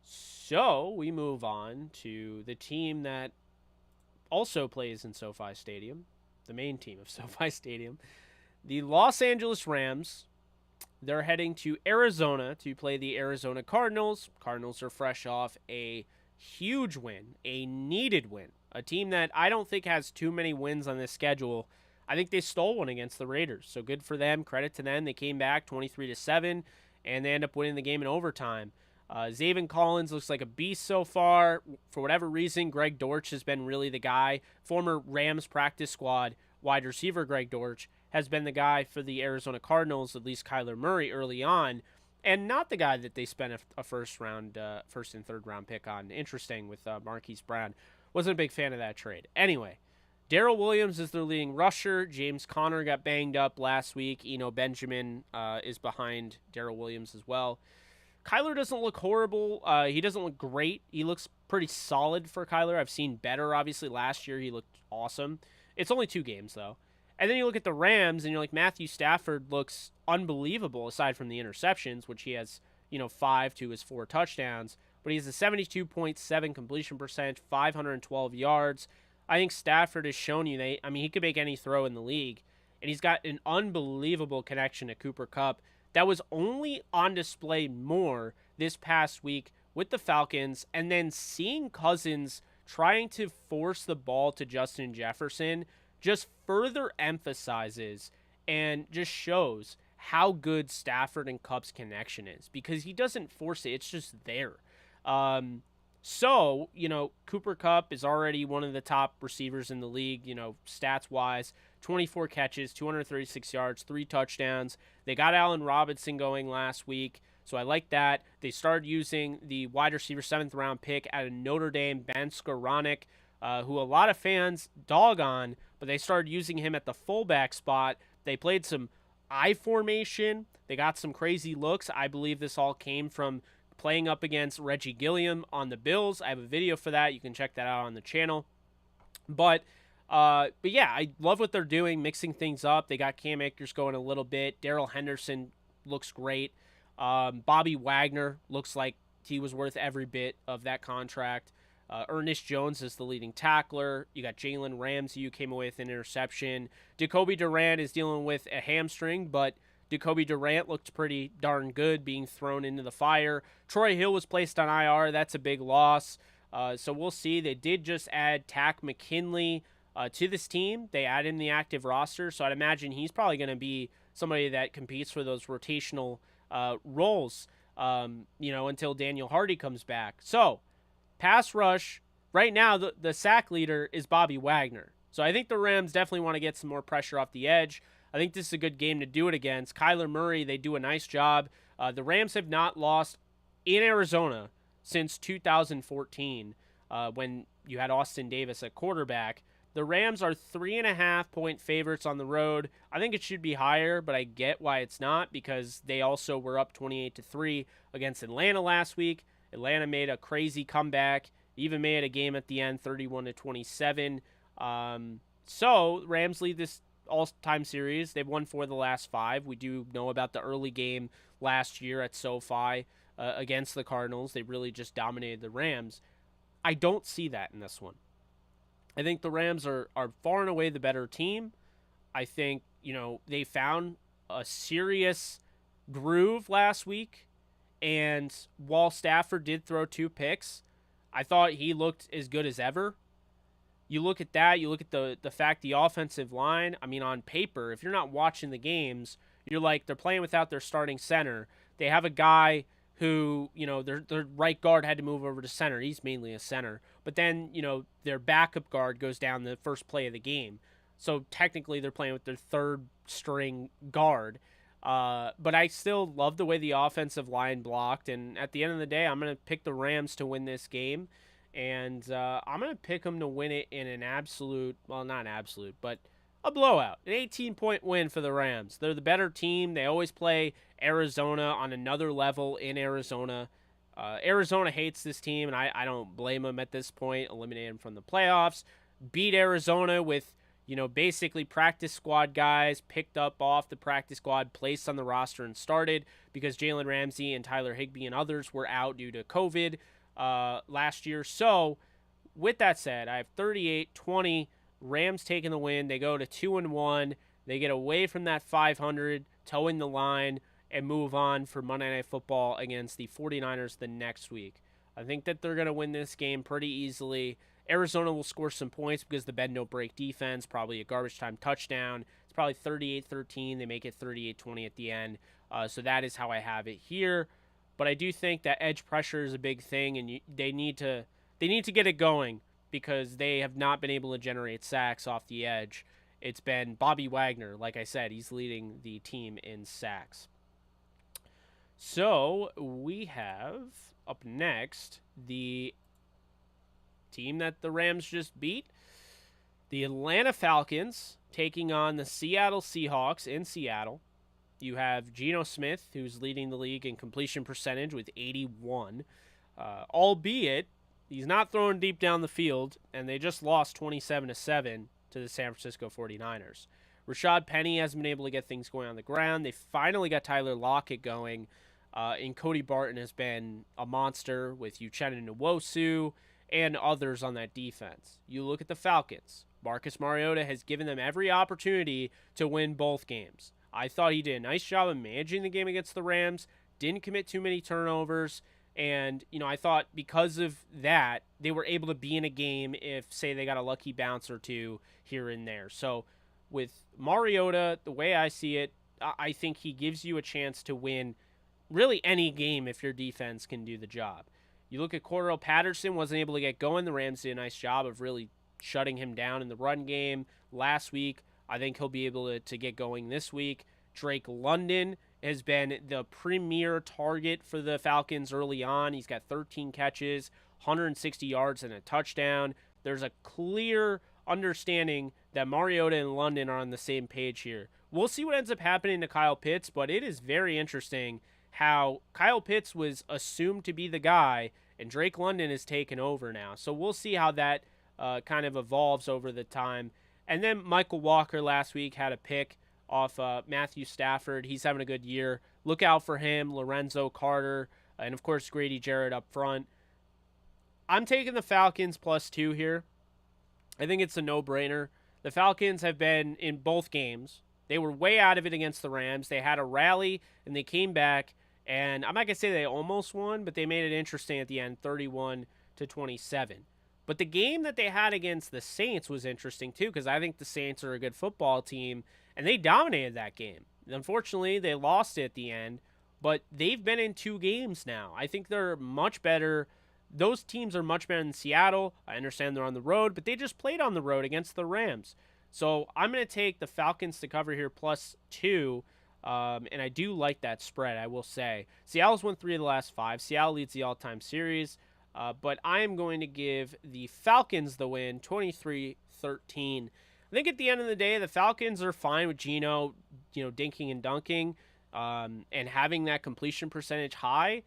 So we move on to the team that also plays in SoFi Stadium, the main team of SoFi Stadium. The Los Angeles Rams, they're heading to Arizona to play the Arizona Cardinals. Cardinals are fresh off a huge win, a needed win. A team that I don't think has too many wins on this schedule. I think they stole one against the Raiders. So good for them. Credit to them. They came back 23-7, and they end up winning the game in overtime. Zaven Collins looks like a beast so far. For whatever reason, Greg Dortch has been really the guy. Former Rams practice squad wide receiver Greg Dortch has been the guy for the Arizona Cardinals, at least Kyler Murray early on, and not the guy that they spent a first and third round pick on. Interesting with Marquise Brown. Wasn't a big fan of that trade. Anyway, Darrell Williams is their leading rusher. James Conner got banged up last week. Eno Benjamin is behind Darrell Williams as well. Kyler doesn't look horrible. He doesn't look great. He looks pretty solid for Kyler. I've seen better, obviously. Last year, he looked awesome. It's only 2 games, though. And then you look at the Rams, and you're like, Matthew Stafford looks unbelievable, aside from the interceptions, which he has, 5 to his 4 touchdowns. But he has a 72.7 completion percent, 512 yards. I think Stafford has shown you, he could make any throw in the league. And he's got an unbelievable connection to Cooper Kupp that was only on display more this past week with the Falcons. And then seeing Cousins trying to force the ball to Justin Jefferson just further emphasizes and just shows how good Stafford and Kupp's connection is, because he doesn't force it. It's just there. So, Cooper Kupp is already one of the top receivers in the league, stats-wise. 24 catches, 236 yards, 3 touchdowns. They got Allen Robinson going last week, so I like that. They started using the wide receiver 7th-round pick out of Notre Dame, Ben Skoranek, who a lot of fans dog on, but they started using him at the fullback spot. They played some I formation. They got some crazy looks. I believe this all came from playing up against Reggie Gilliam on the Bills. I have a video for that. You can check that out on the channel. But yeah, I love what they're doing, mixing things up. They got Cam Akers going a little bit. Darrell Henderson looks great. Bobby Wagner looks like he was worth every bit of that contract. Ernest Jones is the leading tackler. You got Jalen Ramsey, who came away with an interception. Jacoby Durant is dealing with a hamstring, but Jacoby Durant looked pretty darn good being thrown into the fire. Troy Hill was placed on IR. That's a big loss. So we'll see. They did just add Tack McKinley to this team. They add in the active roster, so I'd imagine he's probably going to be somebody that competes for those rotational roles, until Daniel Hardy comes back. So pass rush, right now the sack leader is Bobby Wagner. So I think the Rams definitely want to get some more pressure off the edge. I think this is a good game to do it against. Kyler Murray, they do a nice job. The Rams have not lost in Arizona since 2014 when you had Austin Davis at quarterback. The Rams are 3.5-point favorites on the road. I think it should be higher, but I get why it's not, because they also were up 28-3 against Atlanta last week. Atlanta made a crazy comeback, even made a game at the end, 31-27. So Rams lead this all-time series. They've won 4 of the last 5. We do know about the early game last year at SoFi against the Cardinals. They really just dominated the Rams. I don't see that in this one. I think the Rams are far and away the better team. I think, they found a serious groove last week. And while Stafford did throw 2 picks, I thought he looked as good as ever. You look at that, you look at the fact the offensive line, on paper, if you're not watching the games, you're like, they're playing without their starting center. They have a guy who, their right guard had to move over to center. He's mainly a center. But then, their backup guard goes down the first play of the game. So technically they're playing with their 3rd string guard. But I still love the way the offensive line blocked. And at the end of the day, I'm going to pick the Rams to win this game. And I'm going to pick them to win it in an absolute, well, not absolute, but a blowout. An 18-point win for the Rams. They're the better team. They always play Arizona on another level in Arizona. Arizona hates this team, and I don't blame them at this point. Eliminate them from the playoffs. Beat Arizona with, basically practice squad guys picked up off the practice squad, placed on the roster, and started because Jalen Ramsey and Tyler Higbee and others were out due to COVID last year. So with that said, I have 38-20, Rams taking the win. They go to 2-1. They get away from that 500, towing the line, and move on for Monday Night Football against the 49ers the next week. I think that they're going to win this game pretty easily. Arizona will score some points because the bend don't break defense, probably a garbage time touchdown. It's probably 38-13. They make it 38-20 at the end. So that is how I have it here. But I do think that edge pressure is a big thing, and they need to get it going because they have not been able to generate sacks off the edge. It's been Bobby Wagner. Like I said, he's leading the team in sacks. So we have up next the team that the Rams just beat, the Atlanta Falcons, taking on the Seattle Seahawks in Seattle. You have Geno Smith, who's leading the league in completion percentage with 81, albeit he's not throwing deep down the field, and they just lost 27-7 to the San Francisco 49ers. Rashad Penny hasn't been able to get things going on the ground. They finally got Tyler Lockett going, and Cody Barton has been a monster with Uchenna Nwosu and others on that defense. You look at the Falcons. Marcus Mariota has given them every opportunity to win both games. I thought he did a nice job of managing the game against the Rams, didn't commit too many turnovers, and, I thought because of that, they were able to be in a game if, say, they got a lucky bounce or two here and there. So with Mariota, the way I see it, I think he gives you a chance to win really any game if your defense can do the job. You look at Cordell Patterson, wasn't able to get going. The Rams did a nice job of really shutting him down in the run game last week. I think he'll be able to get going this week. Drake London has been the premier target for the Falcons early on. He's got 13 catches, 160 yards, and a touchdown. There's a clear understanding that Mariota and London are on the same page here. We'll see what ends up happening to Kyle Pitts, but it is very interesting how Kyle Pitts was assumed to be the guy, and Drake London is taken over now. So we'll see how that kind of evolves over the time. And then Michael Walker last week had a pick off Matthew Stafford. He's having a good year. Look out for him, Lorenzo Carter, and of course Grady Jarrett up front. I'm taking the Falcons +2 here. I think it's a no-brainer. The Falcons have been in both games. They were way out of it against the Rams. They had a rally, and they came back, and I'm not going to say they almost won, but they made it interesting at the end, 31-27. But the game that they had against the Saints was interesting too, because I think the Saints are a good football team, and they dominated that game. Unfortunately, they lost it at the end, but they've been in 2 games now. I think they're much better. Those teams are much better than Seattle. I understand they're on the road, but they just played on the road against the Rams. So I'm going to take the Falcons to cover here +2, and I do like that spread, I will say. Seattle's won 3 of the last 5. Seattle leads the all-time series. But I am going to give the Falcons the win, 23-13. I think at the end of the day, the Falcons are fine with Geno, dinking and dunking, and having that completion percentage high.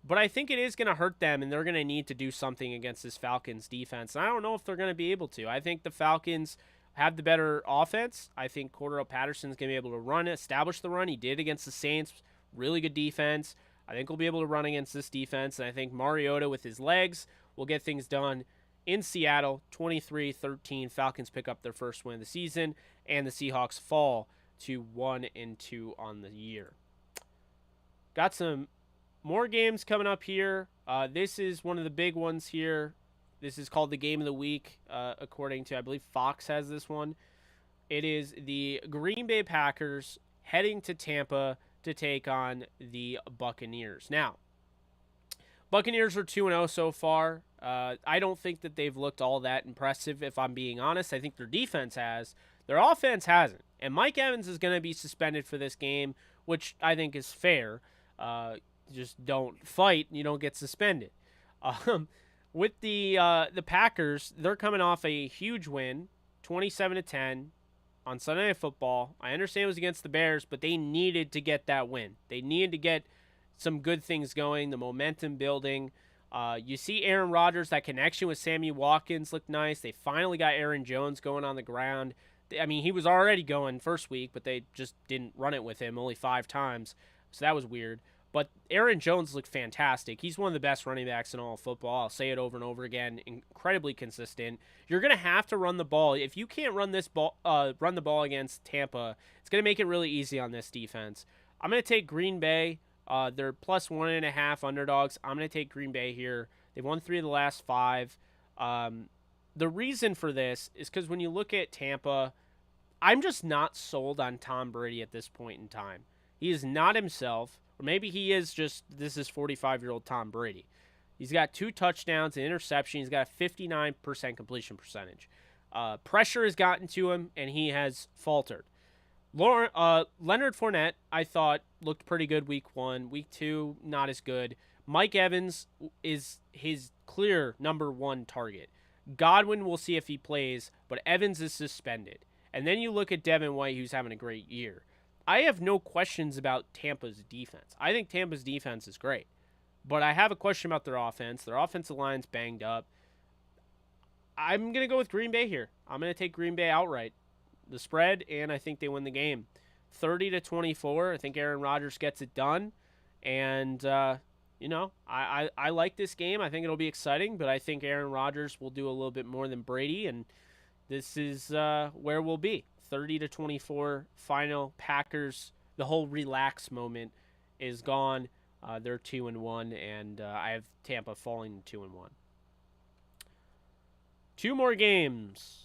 But I think it is going to hurt them, and they're going to need to do something against this Falcons defense. And I don't know if they're going to be able to. I think the Falcons have the better offense. I think Cordell Patterson's going to be able to run, establish the run. He did against the Saints. Really good defense. I think we'll be able to run against this defense, and I think Mariota with his legs will get things done in Seattle. 23-13, Falcons pick up their first win of the season, and the Seahawks fall to 1-2 on the year. Got some more games coming up here. This is one of the big ones here. This is called the Game of the Week, according to, I believe, Fox has this one. It is the Green Bay Packers heading to Tampa to take on the Buccaneers. Now, Buccaneers are 2-0 so far. I don't think that they've looked all that impressive, if I'm being honest. I think their defense has. Their offense hasn't. And Mike Evans is going to be suspended for this game, which I think is fair. Just don't fight, you don't get suspended. With the Packers, they're coming off a huge win, 27-10. On Sunday Night Football. I understand it was against the Bears, but they needed to get that win. They needed to get some good things going, the momentum building. You see Aaron Rodgers, that connection with Sammy Watkins looked nice. They finally got Aaron Jones going on the ground. I mean, he was already going first week, but they just didn't run it with him, only 5 times. So that was weird. But Aaron Jones looked fantastic. He's one of the best running backs in all of football. I'll say it over and over again. Incredibly consistent. You're going to have to run the ball. If you can't run the ball against Tampa, it's going to make it really easy on this defense. I'm going to take Green Bay. They're plus 1.5 underdogs. I'm going to take Green Bay here. They've won 3 of the last 5. The reason for this is because when you look at Tampa, I'm just not sold on Tom Brady at this point in time. He is not himself. Or maybe he is just, this is 45-year-old Tom Brady. He's got 2 touchdowns, an interception. He's got a 59% completion percentage. Pressure has gotten to him, and he has faltered. Leonard Fournette, I thought, looked pretty good week 1. Week 2, not as good. Mike Evans is his clear number 1 target. Godwin, we'll see if he plays, but Evans is suspended. And then you look at Devin White, who's having a great year. I have no questions about Tampa's defense. I think Tampa's defense is great. But I have a question about their offense. Their offensive line's banged up. I'm going to go with Green Bay here. I'm going to take Green Bay outright. The spread, and I think they win the game. 30-24. I think Aaron Rodgers gets it done. And, I like this game. I think it'll be exciting, but I think Aaron Rodgers will do a little bit more than Brady, and this is where we'll be. 30-24 final. Packers, the whole relax moment is gone. They're 2-1, and I have Tampa falling to 2-1. 2 more games.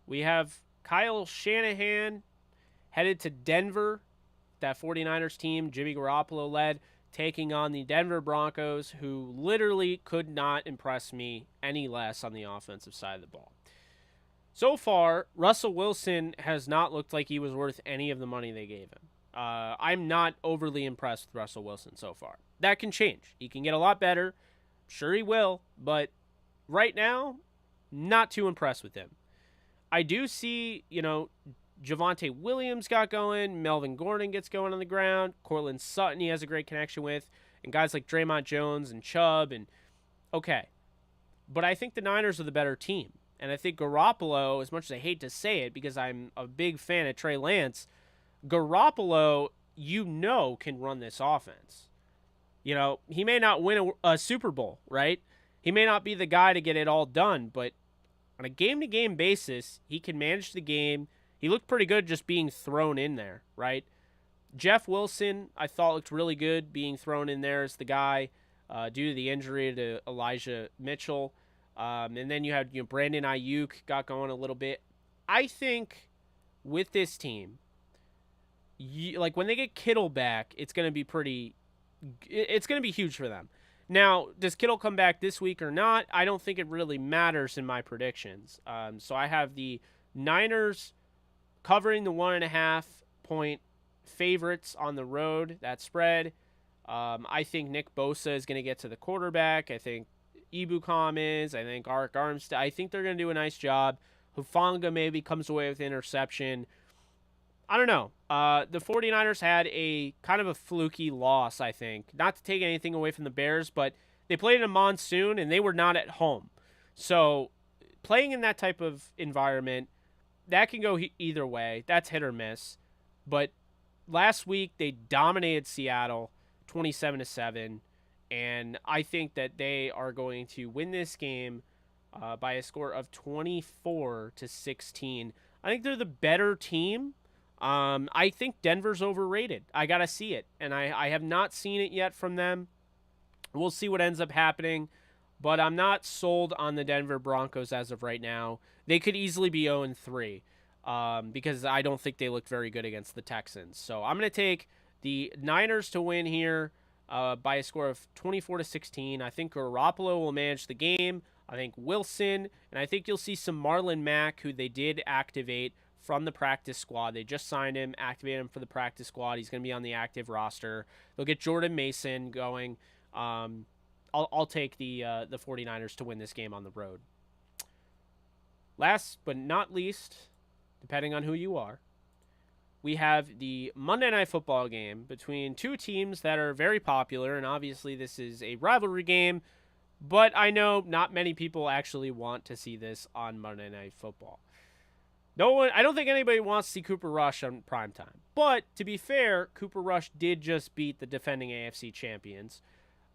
We have Kyle Shanahan headed to Denver. That 49ers team, Jimmy Garoppolo led, taking on the Denver Broncos, who literally could not impress me any less on the offensive side of the ball. So far, Russell Wilson has not looked like he was worth any of the money they gave him. I'm not overly impressed with Russell Wilson so far. That can change. He can get a lot better. Sure he will, but right now, not too impressed with him. I do see, Javonte Williams got going. Melvin Gordon gets going on the ground. Cortland Sutton he has a great connection with. And guys like Draymond Jones and Chubb. Okay. But I think the Niners are the better team. And I think Garoppolo, as much as I hate to say it because I'm a big fan of Trey Lance, Garoppolo, can run this offense. He may not win a Super Bowl, right? He may not be the guy to get it all done, but on a game-to-game basis, he can manage the game. He looked pretty good just being thrown in there, right? Jeff Wilson, I thought looked really good being thrown in there as the guy due to the injury to Elijah Mitchell. And then you had Brandon Ayuk got going a little bit. I think with this team, when they get Kittle back, it's going to be it's going to be huge for them. Now, does Kittle come back this week or not? I don't think it really matters in my predictions. So I have the Niners covering the 1.5 point favorites on the road, that spread. I think Nick Bosa is going to get to the quarterback. I think Ebukam is. I think Arik Armstead. I think they're going to do a nice job. Hufanga maybe comes away with interception. I don't know. The 49ers had a kind of a fluky loss, I think. Not to take anything away from the Bears, but they played in a monsoon, and they were not at home. So playing in that type of environment, that can go either way. That's hit or miss. But last week, they dominated Seattle 27-7, and I think that they are going to win this game by a score of 24-16. I think they're the better team. I think Denver's overrated. I got to see it, and I have not seen it yet from them. We'll see what ends up happening, but I'm not sold on the Denver Broncos as of right now. They could easily be 0-3 because I don't think they looked very good against the Texans. So I'm going to take the Niners to win here by a score of 24-16. I think Garoppolo will manage the game. I think Wilson, and I think you'll see some Marlon Mack, who they did activate from the practice squad. They just signed him, activated him for the practice squad. He's going to be on the active roster. They'll get Jordan Mason going. I'll take the 49ers to win this game on the road. Last but not least, depending on who you are, we have the Monday Night Football game between two teams that are very popular, and obviously this is a rivalry game, but I know not many people actually want to see this on Monday Night Football. No one, I don't think anybody wants to see Cooper Rush on primetime. But to be fair, Cooper Rush did just beat the defending AFC champions.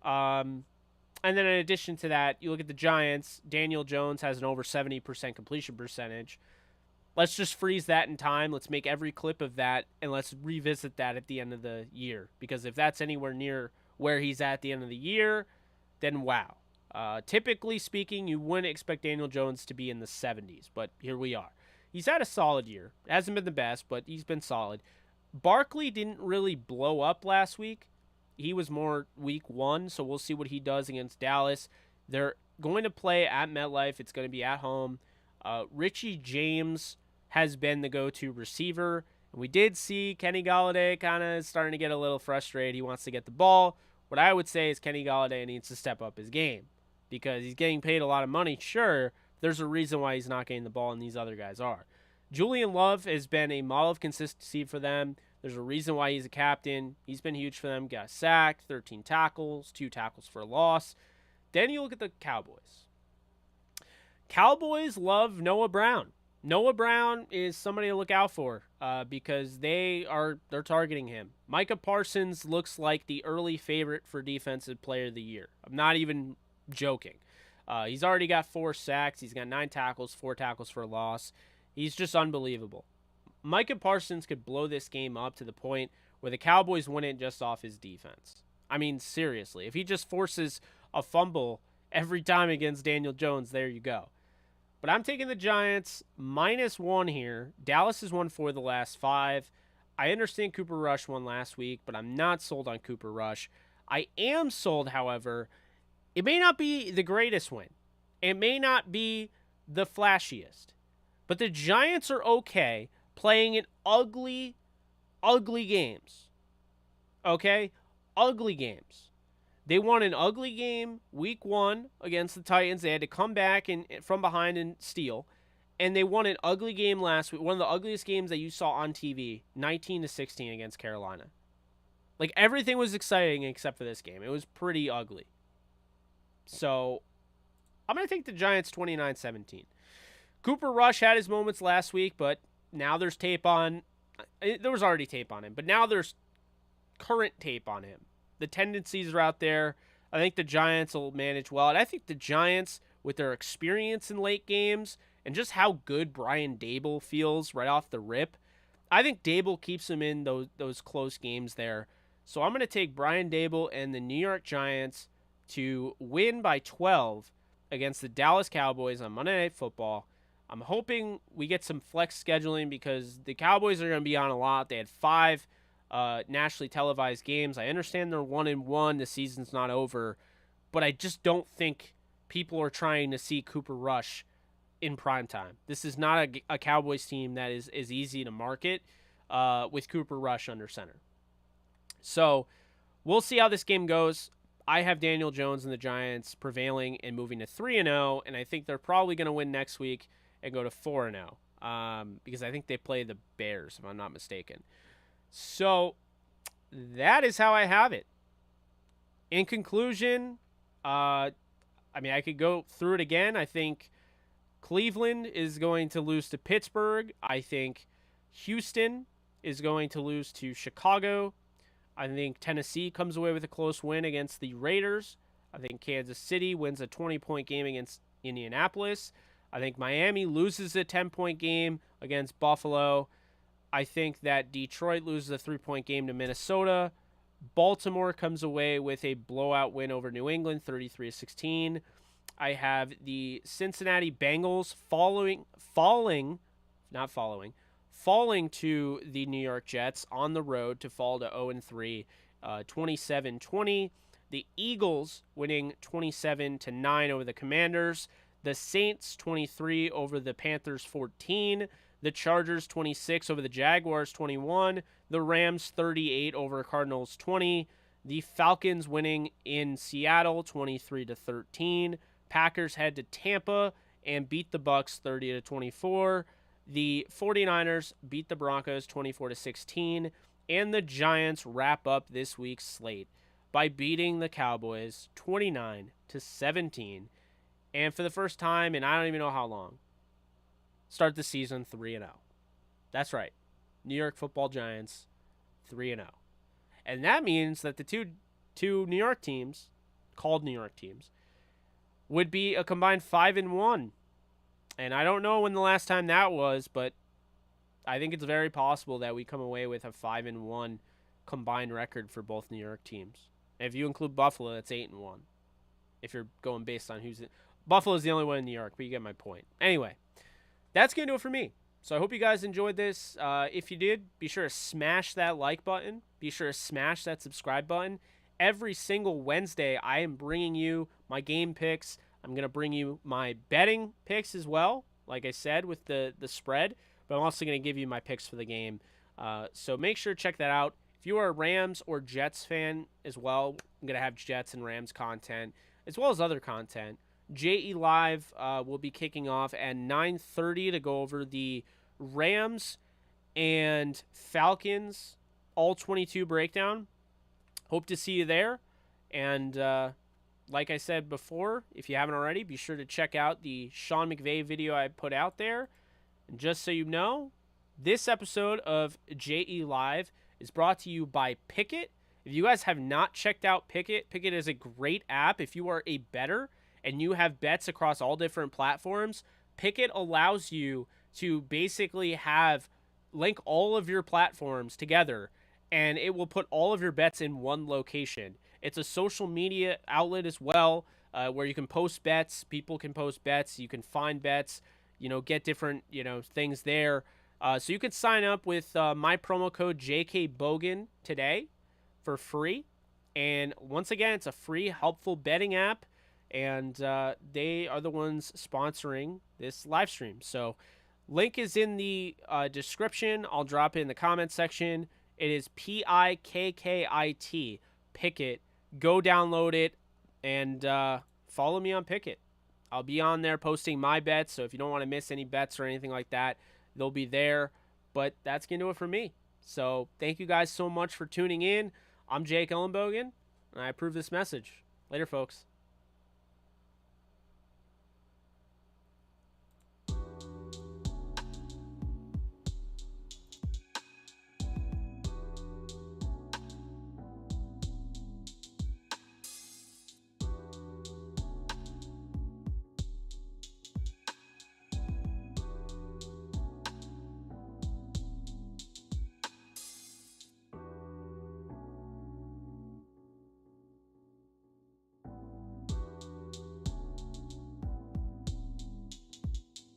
And then in addition to that, you look at the Giants. Daniel Jones has an over 70% completion percentage. Let's just freeze that in time. Let's make every clip of that, and let's revisit that at the end of the year. Because if that's anywhere near where he's at the end of the year, then wow. Typically speaking, you wouldn't expect Daniel Jones to be in the 70s, but here we are. He's had a solid year. Hasn't been the best, but he's been solid. Barkley didn't really blow up last week. He was more week 1, so we'll see what he does against Dallas. They're going to play at MetLife. It's going to be at home. Richie James has been the go-to receiver. And we did see Kenny Golladay kind of starting to get a little frustrated. He wants to get the ball. What I would say is Kenny Golladay needs to step up his game because he's getting paid a lot of money. Sure, there's a reason why he's not getting the ball and these other guys are. Julian Love has been a model of consistency for them. There's a reason why he's a captain. He's been huge for them. Got a sack, 13 tackles, 2 tackles for a loss. Then you look at the Cowboys. Cowboys love Noah Brown. Noah Brown is somebody to look out for because they're targeting him. Micah Parsons looks like the early favorite for Defensive Player of the Year. I'm not even joking. He's already got 4 sacks. He's got 9 tackles, 4 tackles for a loss. He's just unbelievable. Micah Parsons could blow this game up to the point where the Cowboys win it just off his defense. I mean, seriously. If he just forces a fumble every time against Daniel Jones, there you go. But I'm taking the Giants -1 here. Dallas has won 4 of the last 5. I understand Cooper Rush won last week, but I'm not sold on Cooper Rush. I am sold, however. It may not be the greatest win. It may not be the flashiest. But the Giants are okay playing in ugly, ugly games. Okay? Ugly games. They won an ugly game week 1 against the Titans. They had to come back from behind and steal. And they won an ugly game last week. One of the ugliest games that you saw on TV, 19-16 against Carolina. Like, everything was exciting except for this game. It was pretty ugly. So, I'm going to take the Giants 29-17. Cooper Rush had his moments last week, but now there's tape on. There was already tape on him, but now there's current tape on him. The tendencies are out there. I think the Giants will manage well. And I think the Giants, with their experience in late games and just how good Brian Daboll feels right off the rip, I think Daboll keeps them in those close games there. So I'm going to take Brian Daboll and the New York Giants to win by 12 against the Dallas Cowboys on Monday Night Football. I'm hoping we get some flex scheduling because the Cowboys are going to be on a lot. They had 5 nationally televised games. I understand they're 1-1. The season's not over, but I just don't think people are trying to see Cooper Rush in primetime. This is not a Cowboys team that is easy to market with Cooper Rush under center. So we'll see how this game goes. I have Daniel Jones and the Giants prevailing and moving to 3-0, and I think they're probably going to win next week and go to 4-0 because I think they play the Bears, if I'm not mistaken. So that is how I have it. In conclusion, I could go through it again. I think Cleveland is going to lose to Pittsburgh. I think Houston is going to lose to Chicago. I think Tennessee comes away with a close win against the Raiders. I think Kansas City wins a 20-point game against Indianapolis. I think Miami loses a 10-point game against Buffalo. I think that Detroit loses a 3-point game to Minnesota. Baltimore comes away with a blowout win over New England, 33-16. I have the Cincinnati Bengals falling to the New York Jets on the road to fall to 0-3, 27-20. The Eagles winning 27-9 over the Commanders. The Saints 23 over the Panthers 14. The Chargers 26 over the Jaguars 21. The Rams 38 over Cardinals 20. The Falcons winning in Seattle 23-13. Packers head to Tampa and beat the Bucs 30-24. The 49ers beat the Broncos 24-16. And the Giants wrap up this week's slate by beating the Cowboys 29-17. And for the first time in I don't even know how long, start the season 3-0. That's right. New York Football Giants 3-0. And that means that the two New York teams, called New York teams, would be a combined 5-1. And I don't know when the last time that was, but I think it's very possible that we come away with a 5-1 combined record for both New York teams. And if you include Buffalo, that's 8-1. If you're going based on who's in. Buffalo's the only one in New York, but you get my point. Anyway, that's going to do it for me. So I hope you guys enjoyed this. If you did, be sure to smash that like button. Be sure to smash that subscribe button. Every single Wednesday, I am bringing you my game picks. I'm going to bring you my betting picks as well, like I said, with the spread. But I'm also going to give you my picks for the game. So make sure to check that out. If you are a Rams or Jets fan as well, I'm going to have Jets and Rams content, as well as other content. JE Live will be kicking off at 9:30 to go over the Rams and Falcons all-22 breakdown. Hope to see you there. And like I said before, if you haven't already, be sure to check out the Sean McVay video I put out there. And just so you know, this episode of JE Live is brought to you by Pickett. If you guys have not checked out Pickett, Pickett is a great app. If you are a bettor and you have bets across all different platforms, Pickett allows you to basically link all of your platforms together, and it will put all of your bets in one location. It's a social media outlet as well, where you can post bets. People can post bets. You can find bets, get different, things there. So you can sign up with my promo code JKBogan today for free. And once again, it's a free, helpful betting app. And they are the ones sponsoring this live stream. So link is in the description. I'll drop it in the comment section. It is Pickit. Pickett. Go download it and follow me on Pickett. I'll be on there posting my bets. So if you don't want to miss any bets or anything like that, they'll be there. But that's going to do it for me. So thank you guys so much for tuning in. I'm Jake Ellenbogen, and I approve this message. Later, folks.